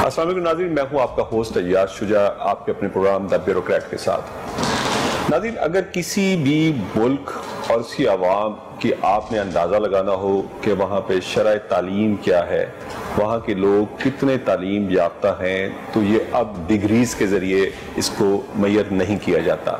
السلام علیکم ناظرین، میں ہوں آپ کا ہوسٹ ایاز شجاع، آپ کے اپنے پروگرام دا بیوروکریٹ کے ساتھ۔ ناظرین، اگر کسی بھی ملک اور اس کی عوام کی آپ نے اندازہ لگانا ہو کہ وہاں پہ شرائط تعلیم کیا ہے، وہاں کے لوگ کتنے تعلیم یافتہ ہیں، تو یہ اب ڈگریز کے ذریعے اس کو میئر نہیں کیا جاتا۔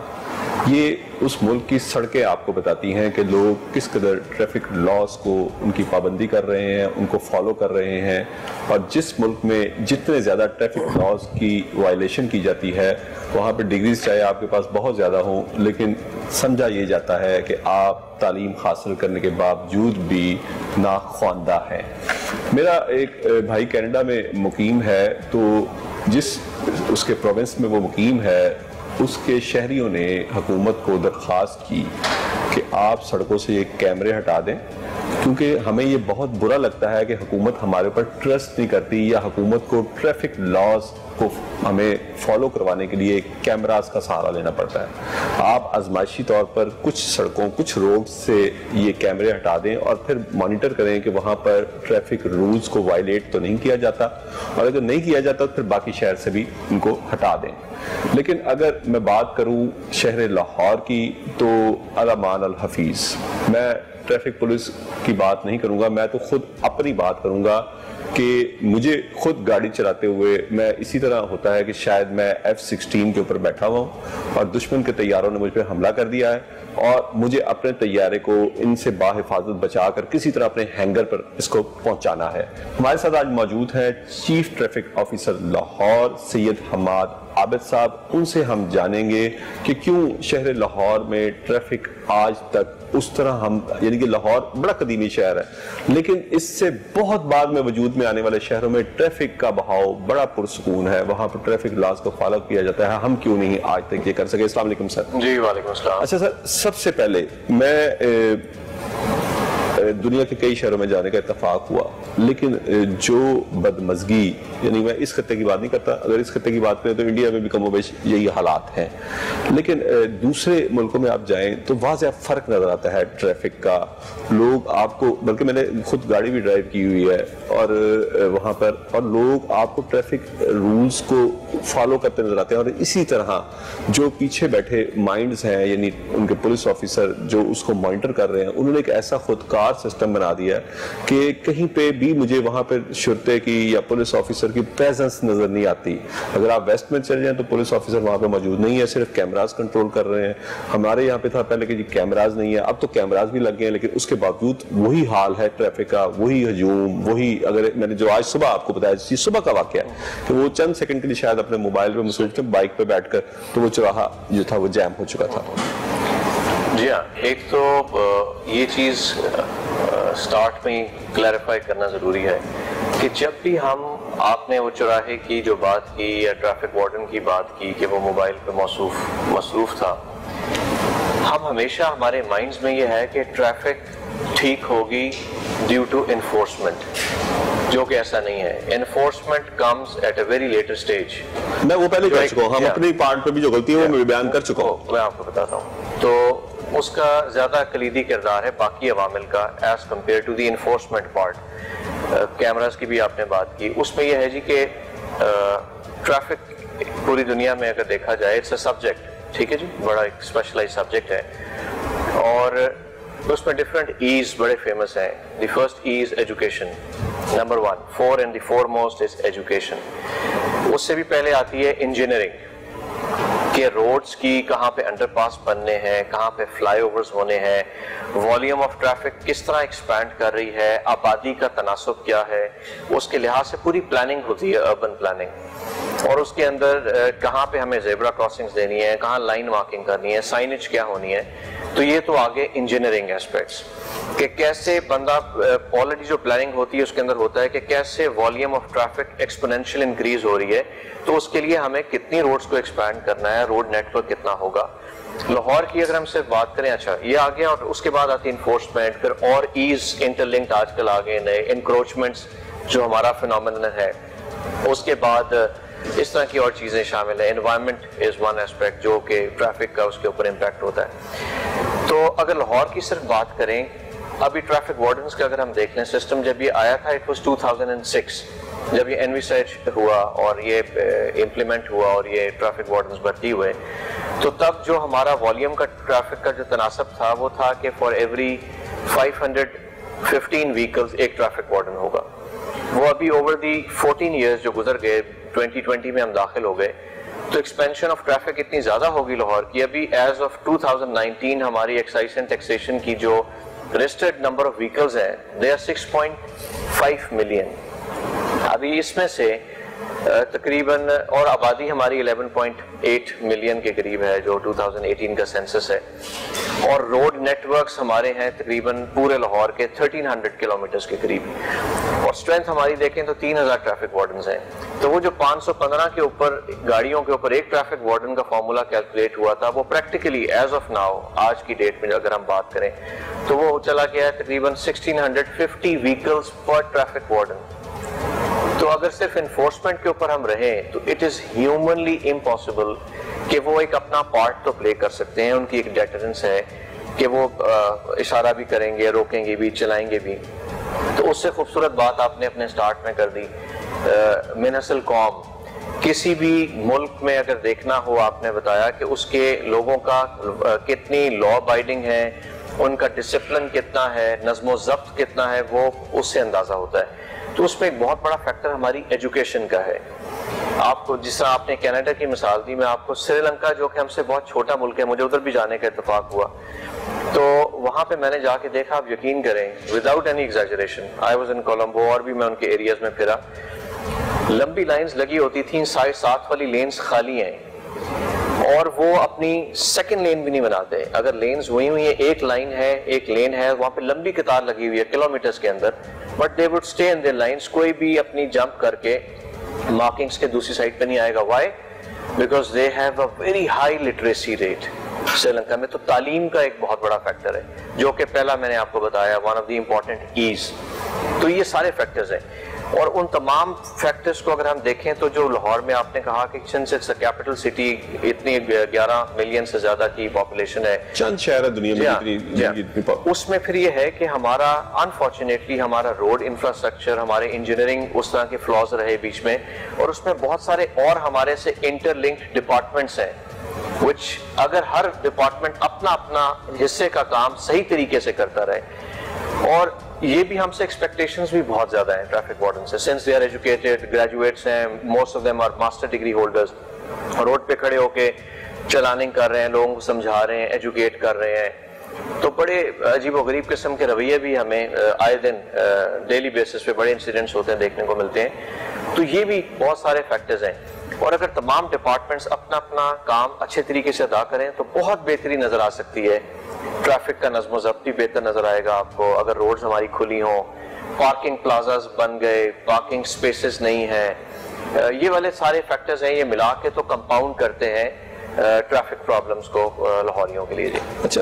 یہ اس ملک کی سڑکیں آپ کو بتاتی ہیں کہ لوگ کس قدر ٹریفک لاز کو ان کی پابندی کر رہے ہیں، ان کو فالو کر رہے ہیں، اور جس ملک میں جتنے زیادہ ٹریفک لاز کی وائلیشن کی جاتی ہے وہاں پہ ڈگریز چاہے آپ کے پاس بہت زیادہ ہوں لیکن سمجھا یہ جاتا ہے کہ آپ تعلیم حاصل کرنے کے باوجود بھی ناخواندہ ہیں۔ میرا ایک بھائی کینیڈا میں مقیم ہے، تو جس اس کے پروونس میں وہ مقیم ہے اس کے شہریوں نے حکومت کو درخواست کی کہ آپ سڑکوں سے یہ کیمرے ہٹا دیں، کیونکہ ہمیں یہ بہت برا لگتا ہے کہ حکومت ہمارے اوپر ٹرسٹ نہیں کرتی، یا حکومت کو ٹریفک لاز کو ہمیں فالو کروانے کے لیے کیمراز کا سہارا لینا پڑتا ہے۔ آپ آزمائشی طور پر کچھ سڑکوں، کچھ روڈ سے یہ کیمرے ہٹا دیں اور پھر مانیٹر کریں کہ وہاں پر ٹریفک رولز کو وائلیٹ تو نہیں کیا جاتا، اور اگر نہیں کیا جاتا تو پھر باقی شہر سے بھی ان کو ہٹا دیں۔ لیکن اگر میں بات کروں شہر لاہور کی تو الامان الحفیظ، میں ٹریفک پولیس کی بات نہیں کروں گا، میں تو خود اپنی بات کروں گا کہ مجھے خود گاڑی چلاتے ہوئے میں اسی طرح ہوتا ہے کہ شاید میں F-16 کے اوپر بیٹھا ہوا ہوں اور دشمن کے طیاروں نے مجھ پہ حملہ کر دیا ہے، اور مجھے اپنے طیارے کو ان سے باحفاظت بچا کر کسی طرح اپنے ہینگر پر اس کو پہنچانا ہے۔ ہمارے ساتھ آج موجود ہیں چیف ٹریفک آفیسر لاہور سید حماد عابد صاحب۔ ان سے ہم جانیں گے کہ کیوں شہر لاہور میں ٹریفک آج تک اس طرح یعنی کہ لاہور بڑا قدیمی شہر ہے لیکن اس سے بہت بعد میں وجود میں آنے والے شہروں میں ٹریفک کا بہاؤ بڑا پرسکون ہے، وہاں پر ٹریفک لاز کو فالو کیا جاتا ہے، ہم کیوں نہیں آج تک یہ کر سکے؟ السلام علیکم سر۔ جی وعلیکم السلام۔ اچھا سر، سب سے پہلے میں دنیا کے کئی شہروں میں جانے کا اتفاق ہوا، لیکن جو بدمزگی، یعنی میں اس خطے کی بات نہیں کرتا، اگر اس خطے کی بات کریں تو انڈیا میں بھی کم و بیش یہی حالات ہیں، لیکن دوسرے ملکوں میں آپ جائیں تو واضح فرق نظر آتا ہے ٹریفک کا۔ لوگ آپ کو، بلکہ میں نے خود گاڑی بھی ڈرائیو کی ہوئی ہے اور وہاں پر، اور لوگ آپ کو ٹریفک رولز کو فالو کرتے نظر آتے ہیں، اور اسی طرح جو پیچھے بیٹھے مائنڈز ہیں، یعنی ان کے پولیس آفیسر جو اس کو مانیٹر کر رہے ہیں، انہوں نے ایک ایسا خودکار سسٹم بنا دیا ہے کہ کہیں پہ بھی مجھے وہاں پہ شرطے کی یا پولیس آفیسر کی پریزنس نظر نہیں آتی۔ اگر آپ ویسٹ میں چلے جائیں تو پولیس آفیسر وہاں پہ موجود نہیں ہے، صرف کیمراز کنٹرول کر رہے ہیں۔ ہمارے یہاں پہ تھا پہلے کہ جی کیمراز نہیں ہے، اب تو کیمراز بھی لگ گئے ہیں، لیکن اس کے باوجود وہی حال ہے ٹریفک کا، وہی ہجوم، وہی، اگر میں نے جو آج صبح آپ کو بتایا جی صبح کا واقعہ ہے کہ وہ چند سیکنڈ کے لیے شاید اپنے موبائل پہ مصروف تھے، بائک پہ بیٹھ کر، تو وہ چوراہا جو تھا وہ جیم ہو چکا تھا۔ جی ہاں، ایک تو یہ چیز سٹارٹ میں ہی کلیریفائی کرنا ضروری ہے کہ جب بھی آپ نے وہ چوراہے کی جو بات کی یا ٹریفک وارڈن کی بات کی کہ وہ موبائل پہ مصروف تھا، ہم ہمیشہ ہمارے مائنڈز میں یہ ہے کہ ٹریفک ٹھیک ہوگی ڈیو ٹو انفورسمنٹ، جو کہ ایسا نہیں ہے۔ Enforcement comes at a very later stage. میں وہ پہلے کر چکا ہوں، ہم اپنی پارٹ پہ بھی جو غلطی ہے وہ میں بیان کر چکا ہوں، میں آپ کو بتاتا ہوں۔ تو اس کا زیادہ کلیدی کردار ہے باقی عوامل کا as compared to the enforcement part. Cameras کی بھی آپ نے بات کی، اس میں یہ ہے جی کہ ٹریفک پوری دنیا میں اگر دیکھا جائے اٹس اے سبجیکٹ، ٹھیک ہے جی، بڑا ایک اسپیشلائز سبجیکٹ ہے، اور اس میں ڈفرینٹ ایز بڑے فیمس ہیں۔ The first E is education, number 1 for and the foremost is education. اس سے بھی پہلے آتی ہے انجینئرنگ، کہ روڈز کی کہاں پہ انڈر پاس بننے ہیں، کہاں پہ فلائی اوورز ہونے ہیں، والیوم آف ٹریفک کس طرح ایکسپینڈ کر رہی ہے، آبادی کا تناسب کیا ہے، اس کے لحاظ سے پوری پلاننگ ہوتی ہے، اربن پلاننگ، اور اس کے اندر کہاں پہ ہمیں زیبرا کراسنگز دینی ہے، کہاں لائن مارکنگ کرنی ہے، سائنج کیا ہونی ہے۔ تو یہ تو آگے انجینئرنگ ایسپیکٹس کہ کیسے بندہ آلریڈی جو پلاننگ ہوتی ہے اس کے اندر ہوتا ہے کہ کیسے volume of traffic exponential increase ہو رہی ہے، تو اس کے لیے ہمیں کتنی روڈز کو ایکسپینڈ کرنا ہے، روڈ نیٹ ورک کتنا ہوگا۔ لاہور کی اگر ہم صرف بات کریں، اچھا یہ آ گیا، اور اس کے بعد آتی انفورسمنٹ، پھر اور ایز انٹر لنکڈ آج کل آ گئے نئے انکروچمنٹس جو ہمارا فینومینن ہے، اس کے بعد اس طرح کی اور چیزیں شامل ہیں۔ انوائرمنٹ از ون ایسپیکٹ جو کہ ٹریفک کا اس کے اوپر امپیکٹ ہوتا ہے۔ تو اگر لاہور کی صرف بات کریں، ابھی ٹریفک وارڈنز کا اگر ہم دیکھ لیں سسٹم جب یہ آیا تھا اٹ واز 2006، جب یہ NVSH ہوا اور یہ امپلیمنٹ ہوا اور یہ ٹریفک وارڈنز بھرتی ہوئے تو تب جو ہمارا والیوم کا ٹریفک کا جو تناسب تھا وہ تھا کہ فار ایوری 515 ویکلز ایک ٹریفک وارڈن ہوگا. وہ ابھی اوور دی 14 ایئرز جو گزر گئے 2020 میں ہم داخل ہو گئے تو ایکسپینشن آف ٹریفک اتنی زیادہ ہوگی لاہور کی. ابھی ایز آف 2019 ہماری ایکسائز اینڈ ٹیکسیشن کی جو رجسٹرڈ نمبر آف ویکلز ہیں they are 6.5 ملین. ابھی اس میں سے تقریباً اور آبادی ہماری 11.8 ملین کے قریب ہے جو 2018 کا سینسس ہے, اور روڈ نیٹ ورکس ہمارے ہیں تقریباً پورے لاہور کے 1300 کلومیٹرز کے قریب, اور اسٹرینتھ ہماری دیکھیں تو 3000 ٹریفک وارڈنز ہیں. تو وہ جو 515 کے اوپر گاڑیوں کے اوپر ایک ٹریفک وارڈن کا فارمولا کیلکولیٹ ہوا تھا وہ پریکٹیکلی ایز آف ناؤ آج کی ڈیٹ میں اگر ہم بات کریں تو وہ چلا گیا ہے تقریباً 1650 ویکلز پر ٹریفک وارڈن. تو اگر صرف انفورسمنٹ کے اوپر ہم رہیں تو اٹ از ہیومنلی امپاسبل کہ وہ ایک اپنا پارٹ تو پلے کر سکتے ہیں, ان کی ایک ڈیٹرنس ہے کہ وہ اشارہ بھی کریں گے, روکیں گے بھی, چلائیں گے بھی. تو اس سے خوبصورت بات آپ نے اپنے سٹارٹ میں کر دی. منحصل قوم کسی بھی ملک میں اگر دیکھنا ہو آپ نے بتایا کہ اس کے لوگوں کا کتنی لا ابائڈنگ ہے, ان کا ڈسپلن کتنا ہے, نظم و ضبط کتنا ہے, وہ اس سے اندازہ ہوتا ہے. تو اس میں ایک بہت بڑا فیکٹر ہماری ایجوکیشن کا ہے. آپ کو جس طرح آپ نے کینیڈا کی مثال دی, میں آپ کو سری لنکا جو کہ ہم سے بہت چھوٹا ملک ہے, مجھے ادھر بھی جانے کا اتفاق ہوا تو وہاں پہ میں نے جا کے دیکھا, آپ یقین کریں without any exaggeration, I was in Colombo اور بھی میں ان کے ایریاز میں پھرا, لمبی لائنز لگی ہوتی تھیں, سائڈ ساتھ والی لینز خالی ہیں اور وہ اپنی سیکنڈ لین بھی نہیں بناتے. اگر لینز ہوئی ہوئی ہیں, ایک لائن ہے, ایک لین ہے, وہاں پہ لمبی قطار لگی ہوئی ہے کلومیٹرز کے اندر, but they would stay in their lines. کوئی بھی اپنی جمپ کر کے مارکنگز کے دوسری سائڈ پہ نہیں آئے گا. Why? Because they have a very high literacy rate. Sri Lanka میں تو تعلیم کا ایک بہت بڑا فیکٹر ہے جو کہ پہلا میں نے آپ کو بتایا one of the important as. تو یہ سارے فیکٹرز ہیں, اور ان تمام فیکٹرز کو اگر ہم دیکھیں تو جو لاہور میں آپ نے کہا کہ since it's a capital city اتنی 11 ملین سے زیادہ کی پاپولیشن ہے, چند شہر ہے دنیا میں, اس میں پھر یہ ہے کہ ہمارا انفارچونیٹلی ہمارا روڈ انفراسٹرکچر, ہمارے انجینئرنگ اس طرح کے فلاز رہے بیچ میں, اور اس میں بہت سارے اور ہمارے سے انٹر لنکڈ ڈپارٹمنٹس ہیں which اگر ہر ڈپارٹمنٹ اپنا اپنا حصے کا کام صحیح طریقے سے کرتا رہے, اور یہ بھی ہم سے ایکسپیکٹیشنز بھی بہت زیادہ ہیں ٹریفک وارڈن سے, since they are educated graduates ہیں, most of them are master degree holders, road پہ کھڑے ہو کے چلاننگ کر رہے ہیں, لوگوں کو سمجھا رہے ہیں, ایجوکیٹ کر رہے ہیں. تو بڑے عجیب و غریب قسم کے رویے بھی ہمیں آئے دن ڈیلی بیسس پہ بڑے انسیڈنٹس ہوتے ہیں, دیکھنے کو ملتے ہیں. تو یہ بھی بہت سارے فیکٹرز ہیں, اور اگر تمام ڈپارٹمنٹس اپنا اپنا کام اچھے طریقے سے ادا کریں تو بہت بہتری نظر آ سکتی ہے. ٹریفک کا نظم و ضبط بھی بہتر نظر آئے گا آپ کو اگر روڈز ہماری کھلی ہوں, پارکنگ پلازاز بن گئے, پارکنگ سپیسز نہیں ہیں, یہ والے سارے فیکٹرز ہیں, یہ ملا کے تو کمپاؤنڈ کرتے ہیں ٹریفک پرابلمز کو لاہوریوں کے لیے. اچھا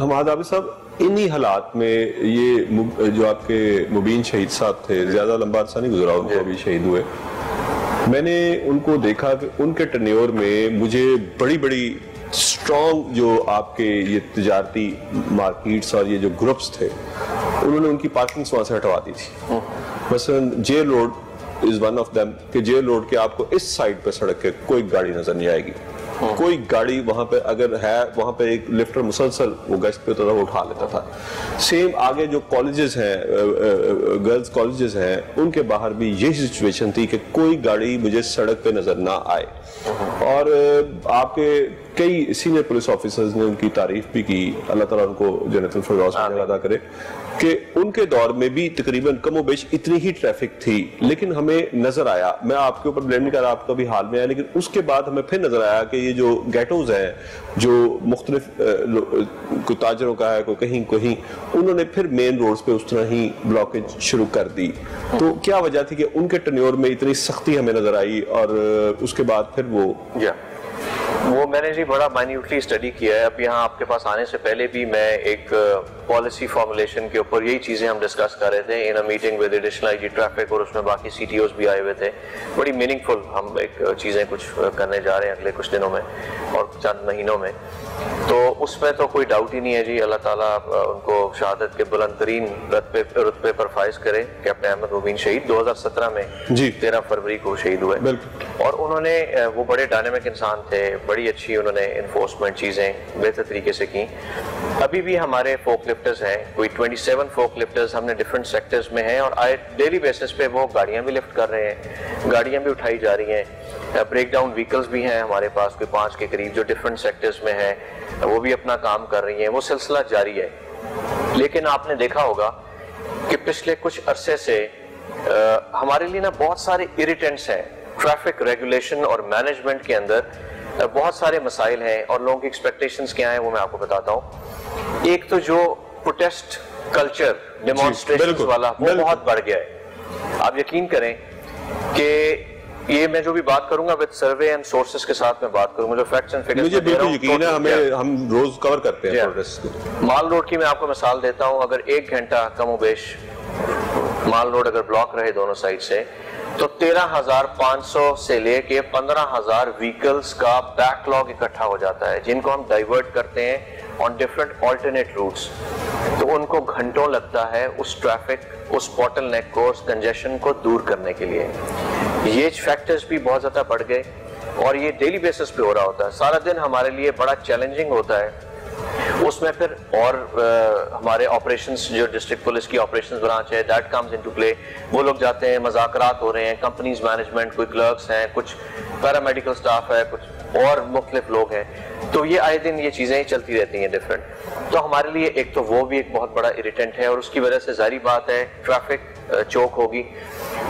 حماد عابد صاحب, انہی حالات میں یہ جو آپ کے مبین شہید صاحب تھے, زیادہ لمبا عرصہ نہیں گزرا ان کو ابھی شہید ہوئے, میں نے ان کو دیکھا کہ ان کے ٹرنیور میں مجھے بڑی بڑی اسٹرانگ جو آپ کے یہ تجارتی مارکیٹس اور یہ جو گروپس تھے, انہوں نے ان کی پارکنگز وہاں سے ہٹوا دی تھی. مثلا jail road is one of them, کہ جیل روڈ کے آپ کو اس سائڈ پہ سڑک کے کوئی گاڑی نظر نہیں آئے گی, کوئی گاڑی وہاں پہ اگر ہے, وہاں پہ ایک لفٹر مسلسل وہ گشت پہ ہوتا تھا, وہ اٹھا لیتا تھا. سیم آگے جو کالجز ہیں, گرلز کالجز ہیں, ان کے باہر بھی یہی سچویشن تھی کہ کوئی گاڑی مجھے سڑک پہ نظر نہ آئے. اور آپ کے کئی سینئر پولیس آفیسرز نے ان کی تعریف بھی کی, اللہ تعالیٰ ان کو جنت الفردوس میں ادا کرے, کہ ان کے دور میں بھی تقریباً کم و بیش اتنی ہی ٹریفک تھی, لیکن ہمیں نظر آیا, میں آپ کے اوپر بلیم نہیں کر رہا, آپ کا بھی حال میں آیا, لیکن اس کے بعد ہمیں پھر نظر آیا کہ یہ جو گیٹوز ہیں جو مختلف کوئی تاجروں کا ہے, کوئی کہیں کہیں, انہوں نے پھر مین روڈز پہ اس طرح ہی بلاکیج شروع کر دی. تو کیا وجہ تھی کہ ان کے ٹرنیور میں اتنی سختی ہمیں نظر آئی اور اس کے بعد پھر وہ وہ میں نے جی بڑا مائنیوٹلی اسٹڈی کیا ہے. اب یہاں آپ کے پاس آنے سے پہلے بھی میں ایک پالیسی فارمولیشن کے اوپر یہی چیزیں ہم ڈسکس کر رہے تھے in a meeting with additional I G traffic, اور اس میں باقی سی ٹی اوز بھی آئے ہوئے تھے. بڑی میننگ فل ہم ایک چیزیں کچھ کرنے جا رہے ہیں اگلے کچھ دنوں میں اور چند مہینوں میں. تو اس میں تو کوئی ڈاؤٹ ہی نہیں ہے جی, اللہ تعالیٰ ان کو شہادت کے بلند ترین رتبے پر فائز کرے. کیپٹن احمد مبین شہید 2017 میں 13 فروری کو شہید ہوئے, اور انہوں نے وہ بڑے ڈائنامک انسان تھے, بڑی اچھی انہوں نے انفورسمنٹ چیزیں بہتر طریقے سے کی. ابھی بھی ہمارے فوک لفٹرز ہیں, کوئی 27 فوک لفٹرز ہم نے ڈفرینٹ سیکٹرز میں ہیں, اور ڈیلی بیسس پہ وہ گاڑیاں بھی لفٹ کر رہے ہیں, گاڑیاں بھی اٹھائی جا رہی ہیں. بریک ڈاؤن وہیکلز بھی ہیں ہمارے پاس کوئی 5 کے قریب جو ڈفرینٹ سیکٹرز میں ہیں, وہ بھی اپنا کام کر رہی ہیں. وہ سلسلہ جاری ہے. لیکن آپ نے دیکھا ہوگا کہ پچھلے کچھ عرصے سے ہمارے لیے نا بہت سارے اریٹنٹس ہیں. ٹریفک ریگولیشن اور مینجمنٹ کے اندر بہت سارے مسائل ہیں, اور لوگوں کی ایکسپیکٹیشنز کیا ہیں وہ میں آپ کو بتاتا ہوں. ایک تو جو پروٹیسٹ کلچر ڈیمانسٹریشنز والا وہ بہت بڑھ گیا ہے. آپ یقین کریں کہ یہ میں جو بھی بات کروں گا وتھ سروے اینڈ سورسز کے ساتھ میں بات کروں گا, جو فیکٹس اینڈ فگرز مجھے بالکل یقین ہے, ہم روز کور کرتے ہیں پروٹیسٹ کو. مال روڈ کی میں آپ کو مثال دیتا ہوں. اگر 1 گھنٹہ کم و بیش مال روڈ اگر بلاک رہے دونوں سائڈ سے, تو 13,500 سے لے کے 15,000 وہیکلز کا بیک لاگ اکٹھا ہو جاتا ہے, جن کو ہم ڈائیورٹ کرتے ہیں آن ڈفرنٹ آلٹرنیٹ روٹس. تو ان کو گھنٹوں لگتا ہے اس ٹریفک, اس باٹل نیک کو, اس کنجیشن کو دور کرنے کے لیے. یہ فیکٹرز بھی بہت زیادہ بڑھ گئے, اور یہ ڈیلی بیسس پہ ہو رہا ہوتا ہے. سارا دن ہمارے لیے بڑا چیلنجنگ ہوتا ہے. اس میں پھر اور ہمارے آپریشنز, جو ڈسٹرکٹ پولیس کی آپریشنز برانچ ہے, دیٹ کمز انٹو پلے. وہ لوگ جاتے ہیں, مذاکرات ہو رہے ہیں, کمپنیز مینجمنٹ, کوئی کلرکس ہیں, کچھ پیرامیڈیکل سٹاف ہے, کچھ اور مختلف لوگ ہیں. تو یہ آئے دن یہ چیزیں چلتی رہتی ہیں ڈفرینٹ. تو ہمارے لیے ایک تو وہ بھی ایک بہت بڑا اریٹنٹ ہے, اور اس کی وجہ سے ظاہری بات ہے ٹریفک چوک ہوگی.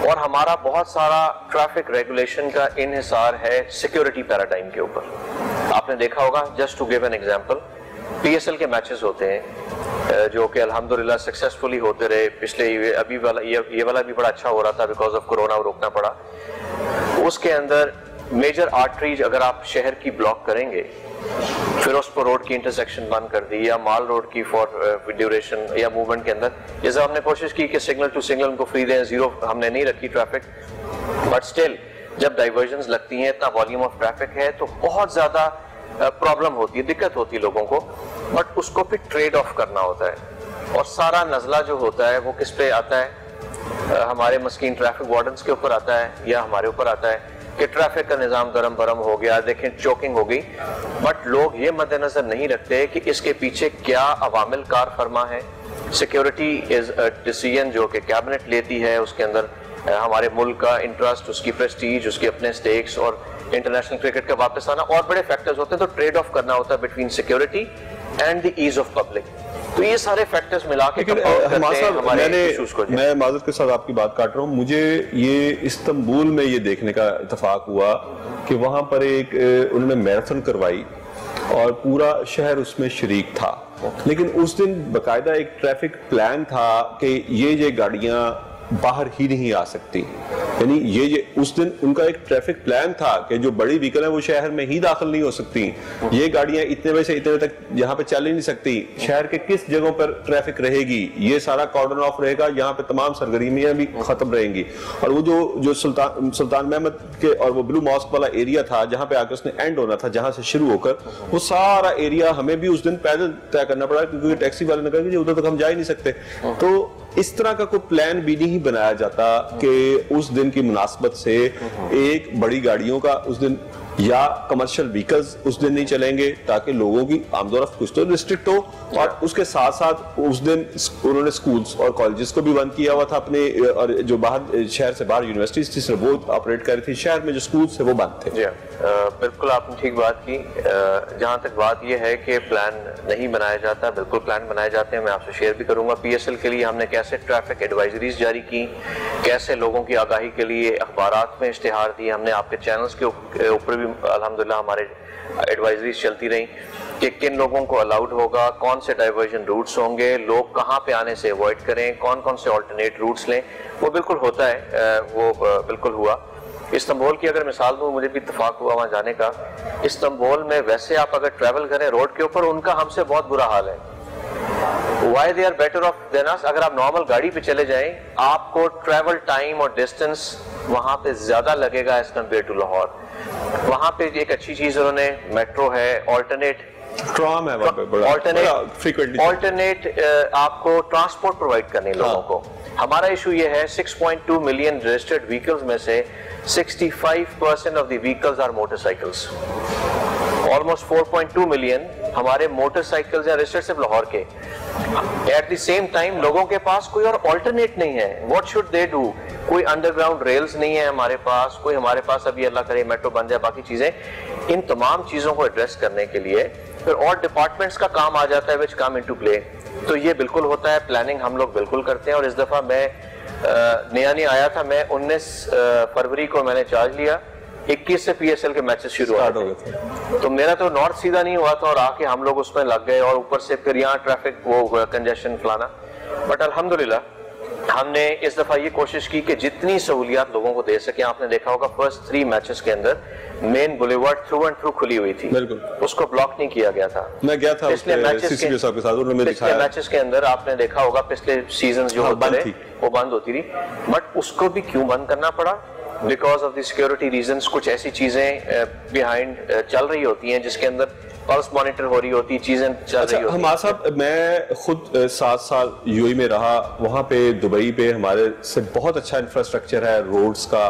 اور ہمارا بہت سارا ٹریفک ریگولیشن کا انحصار ہے سیکیورٹی پیراڈائم کے اوپر. آپ نے دیکھا ہوگا, just to give an example, P S L کے میچز ہوتے ہیں جو کہ الحمدللہ سکسیسفلی ہوتے رہے. پچھلے ابھی والا یہ والا بھی بڑا اچھا ہو رہا تھا, بیکاز آف کرونا روکنا پڑا. اس کے اندر میجر آرٹریز اگر آپ شہر کی بلاک کریں گے, فیروزپور روڈ کی انٹرسیکشن بند کر دی, یا مال روڈ کی فار ڈیوریشن یا موومنٹ کے اندر, جیسے ہم نے کوشش کی کہ سگنل ٹو سگنل ان کو فری دیں, زیرو ہم نے نہیں رکھی ٹریفک, بٹ اسٹل جب ڈائیورژنز لگتی ہیں, اتنا والیوم آف ٹریفک ہے, تو بہت زیادہ پرابلم ہوتی ہے, دقت ہوتی ہے لوگوں کو. بٹ اس کو پھر ٹریڈ آف کرنا ہوتا ہے, اور سارا نزلہ جو ہوتا ہے وہ کس پہ آتا ہے, ہمارے مسکین ٹریفک وارڈنز کے اوپر آتا ہے, یا ہمارے اوپر آتا ہے کہ ٹریفک کا نظام درم برم ہو گیا, دیکھیں چوکنگ ہو گئی. بٹ لوگ یہ مد نظر نہیں رکھتے کہ اس کے پیچھے کیا عوامل کار فرما ہے. سیکیورٹی از اے ڈیسیژن جو کہ کیبنٹ لیتی ہے, اس کے اندر ہمارے ملک کا انٹرسٹ, اس کی پریسٹیج, اس کے اپنے سٹیکس, اور انٹرنیشنل کرکٹ کا واپس آنا, اور بڑے فیکٹرز ہوتے ہیں. تو ٹریڈ آف کرنا ہوتا ہے between security and the as of public. تو یہ سارے فیکٹرز ملا کے میں معذرت کے ساتھ آپ کی بات کاٹ رہا ہوں. مجھے یہ استنبول میں یہ دیکھنے کا اتفاق ہوا کہ وہاں پر ایک انہوں نے میراتھن کروائی, اور پورا شہر اس میں شریک تھا. لیکن اس دن باقاعدہ ایک ٹریفک پلان تھا کہ یہ گاڑیاں باہر ہی نہیں آ سکتی. یعنی یہ اس دن ان کا ایک ٹریفک پلان تھا کہ جو بڑی وہیکل ہیں وہ شہر میں ہی داخل نہیں ہو سکتی, یہ گاڑیاں اتنے بجے سے اتنے تک یہاں پہ چل ہی نہیں سکتی. شہر کے کس جگہوں پر ٹریفک رہے گی, یہ سارا کارڈن آف رہے گا, یہاں پہ تمام سرگرمیاں بھی ختم رہیں گی. اور وہ جو سلطان محمد کے اور وہ بلو ماسک والا ایریا تھا جہاں پہ آ کے اس نے اینڈ ہونا تھا, جہاں سے شروع ہو کر, وہ سارا ایریا ہمیں بھی اس دن پیدل طے کرنا پڑا, کیونکہ ٹیکسی والے نے کہا کہ ادھر تک ہم جا ہی نہیں سکتے. تو اس طرح کا کوئی پلان بھی نہیں بنایا جاتا کہ اس دن کی مناسبت سے ایک بڑی گاڑیوں کا اس دن یا کمرشل وہیکلز اس دن نہیں چلیں گے تاکہ لوگوں کی آمد و رفت کچھ تو ریسٹرکٹ ہو. اور اس کے ساتھ ساتھ اس دن انہوں نے سکولز اور کالجز کو بھی بند کیا ہوا تھا اپنے, اور جو باہر شہر سے باہر یونیورسٹیز تھی صرف وہ آپریٹ کر رہی تھی, شہر میں جو سکولز تھے وہ بند تھے. جی بالکل آپ نے ٹھیک بات کی. جہاں تک بات یہ ہے کہ پلان نہیں بنایا جاتا, بالکل پلان بنائے جاتے ہیں. میں آپ سے شیئر بھی کروں گا پی ایس ایل کے لیے ہم نے کیسے ٹریفک ایڈوائزریز جاری کی, کیسے لوگوں کی آگاہی کے لیے اخبارات میں اشتہار دیے. ہم نے آپ کے چینلز کے اوپر بھی الحمدللہ ہمارے ایڈوائزریز چلتی رہیں کہ کن لوگوں کو الاؤڈ ہوگا, کون سے ڈائیورژن روٹس ہوں گے, لوگ کہاں پہ آنے سے اوائڈ کریں, کون کون سے آلٹرنیٹ روٹس لیں. وہ بالکل ہوتا ہے, وہ بالکل ہوا. استنبول کی اگر مثال دوں, مجھے بھی اتفاق ہوا وہاں جانے کا. استنبول میں ویسے آپ اگر ٹریول کریں روڈ کے اوپر, ان کا ہم سے بہت برا حال ہے. Why they are better off than us? اگر آپ نارمل گاڑی پہ چلے جائیں, آپ کو ٹریول ٹائم اور ڈسٹینس وہاں پہ زیادہ لگے گا ایز کمپیئر ٹو لاہور. وہاں پہ ایک اچھی چیز انہوں نے میٹرو ہے, آلٹرنیٹ ٹرام ہے وہاں پہ, بڑا آلٹرنیٹ آپ کو ٹرانسپورٹ پرووائڈ کرنے لوگوں کو. ہمارا ایشو یہ ہے 6.2 ملین رجسٹرڈ وہیکلز میں سے 65% of the vehicles are motorcycles. Almost 4.2 million ہمارے موٹر سائیکلز ہیں رجسٹرڈ صرف لاہور کے. ایٹ دی سیم ٹائم لوگوں کے پاس کوئی اور آلٹرنیٹ نہیں ہے. What should they do? کوئی انڈر گراؤنڈ ریلز نہیں ہے ہمارے پاس, کوئی ہمارے پاس ابھی اللہ کرے میٹرو بن جائے, باقی چیزیں. ان تمام چیزوں کو ایڈریس کرنے کے لیے پھر اور ڈپارٹمنٹس کا کام آ جاتا ہے وچ کم انٹو پلے. تو یہ بالکل ہوتا ہے, پلاننگ ہم لوگ بالکل کرتے ہیں. اور اس دفعہ میں نیا نہیں آیا تھا, میں 19 فروری کو میں نے چارج لیا, 21 سے پی ایس ایل کے میچز شروع ہو گئے تھے. تو میرا تو نارتھ سیدھا نہیں ہوا تھا, اور آ کے ہم لوگ اس میں لگ گئے, اور اوپر سے پھر یہاں ٹریفک وہ کنجیشن فلانا. بٹ الحمدللہ ہم نے اس دفعہ یہ کوشش کی کہ جتنی سہولیات لوگوں کو دے سکیں. آپ نے دیکھا ہوگا فرسٹ 3 میچز کے اندر مین بولیوارڈ تھرو اینڈ تھرو کھلی ہوئی تھی, اس کو بلاک نہیں کیا گیا تھا. میں گیا تھا پچھلے میچز کے اندر آپ نے دیکھا ہوگا پچھلے سیزنز جو ہوتے رہے وہ بند ہوتی رہی. بٹ اس کو بھی کیوں بند کرنا پڑا؟ Because of the security reasons. کچھ ایسی چیزیں بیہائنڈ چل رہی ہوتی ہیں جس کے اندر پلس مانیٹر ہو رہی ہوتی, چیزیں چل رہی ہوتی ہیں. ہمارا صاحب, میں خود 7 سال یو اے میں رہا, وہاں پہ دبئی پہ ہمارے سے بہت اچھا انفراسٹرکچر ہے روڈز کا,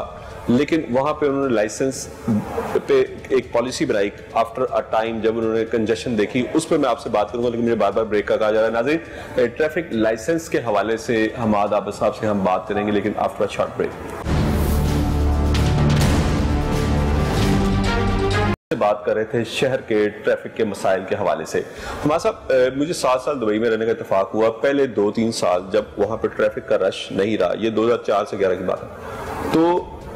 لیکن وہاں پہ انہوں نے لائسنس پہ ایک پالیسی بنائی آفٹر اے ٹائم, جب انہوں نے کنجیشن دیکھی. اس پہ میں آپ سے بات کروں گا, لیکن مجھے بار بار بریک کا کہا جا رہا ہے. ناظرین, ٹریفک لائسنس کے حوالے سے حماد عابد صاحب سے ہم بات کریں گے, لیکن آفٹر اے شارٹ بریک. بات کر رہے تھے شہر کے ٹریفک کے مسائل کے حوالے سے. ہمارا صاحب, مجھے 7 سال دبئی میں رہنے کا اتفاق ہوا. پہلے 2-3 سال جب وہاں پہ ٹریفک کا رش نہیں رہا, یہ 2004 سے 11 کی بات ہے, تو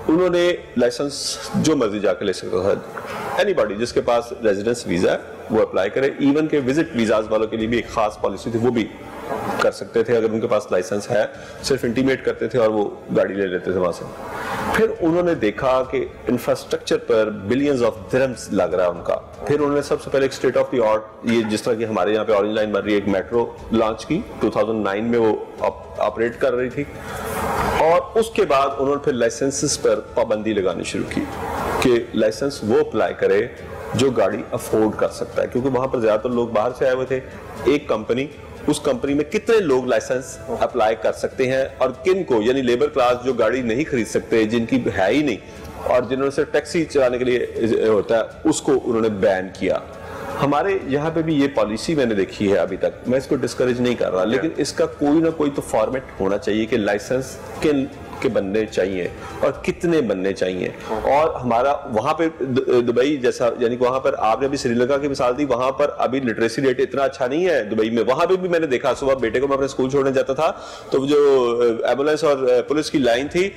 انہوں نے لائسنس جو مرضی جا کے لے سکتا تھا. اینی باڈی جس کے پاس ریزیڈنس ویزا ہے وہ اپلائی کرے. ایون کہ وزٹ ویزاز والوں کے لیے بھی ایک خاص پالیسی تھی, وہ بھی کر سکتے تھے اگر ان کے پاس لائسنس ہے. صرف انٹیمیٹ کرتے تھے اور وہ گاڑی لے لیتے تھے وہاں سے. پھر انہوں نے دیکھا کہ انفراسٹرکچر پر بلینز آف درہمز لگ رہا ہے ان کا. پھر انہوں نے سب سے پہلے ایک اسٹیٹ آف دی آرٹ, یہ جس طرح کی ہمارے یہاں پہ اورنج لائن بن رہی ہے, ایک میٹرو لانچ کی 2009 میں, وہ آپریٹ کر رہی تھی. اور اس کے بعد انہوں نے پھر لائسنسز پر پابندی لگانی شروع کی کہ لائسنس وہ اپلائی کرے جو گاڑی افورڈ کر سکتا ہے, کیونکہ وہاں پر زیادہ تر لوگ باہر سے آئے ہوئے تھے. ایک کمپنی, اس کمپنی میں کتنے لوگ لائسنس اپلائی کر سکتے ہیں, اور کن کو, یعنی لیبر کلاس جو گاڑی نہیں خرید سکتے, جن کی ہے ہی نہیں, اور جنہوں نے صرف ٹیکسی چلانے کے لیے ہوتا ہے, اس کو انہوں نے بین کیا. ہمارے یہاں پہ بھی یہ پالیسی میں نے دیکھی ہے ابھی تک. میں اس کو ڈسکریج نہیں کر رہا, لیکن اس کا کوئی نہ کوئی تو فارمیٹ ہونا چاہیے کہ لائسنس کن کے بننے چاہیے اور کتنے بننے چاہیے. اور ہمارا وہاں پہ دبئی جیسا, یعنی وہاں پر آپ نے بھی سری لنکا کی مثال دی, وہاں پر ابھی لٹریسی ریٹ اتنا اچھا نہیں ہے دبئی میں. وہاں پہ بھی میں نے دیکھا, صبح بیٹے کو میں اپنے اسکول چھوڑنے جاتا تھا تو جو ایمبولینس اور پولیس کی لائن تھی,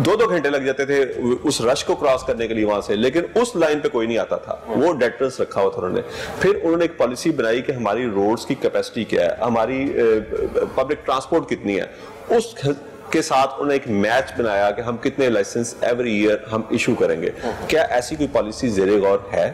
2 گھنٹے لگ جاتے تھے اس رش کو کراس کرنے کے لیے وہاں سے, لیکن اس لائن پہ کوئی نہیں آتا تھا. وہ ڈیٹرنس رکھا ہوا تھا انہوں نے. پھر انہوں نے ایک پالیسی بنائی کہ ہماری روڈز کی کیپیسٹی کیا ہے, ہماری پبلک ٹرانسپورٹ کتنی ہے, اس کے ساتھ انہوں نے ایک میچ بنایا کہ ہم کتنے لائسنس ایوری ایئر ہم ایشو کریں گے. کیا ایسی کوئی پالیسی زیر غور ہے؟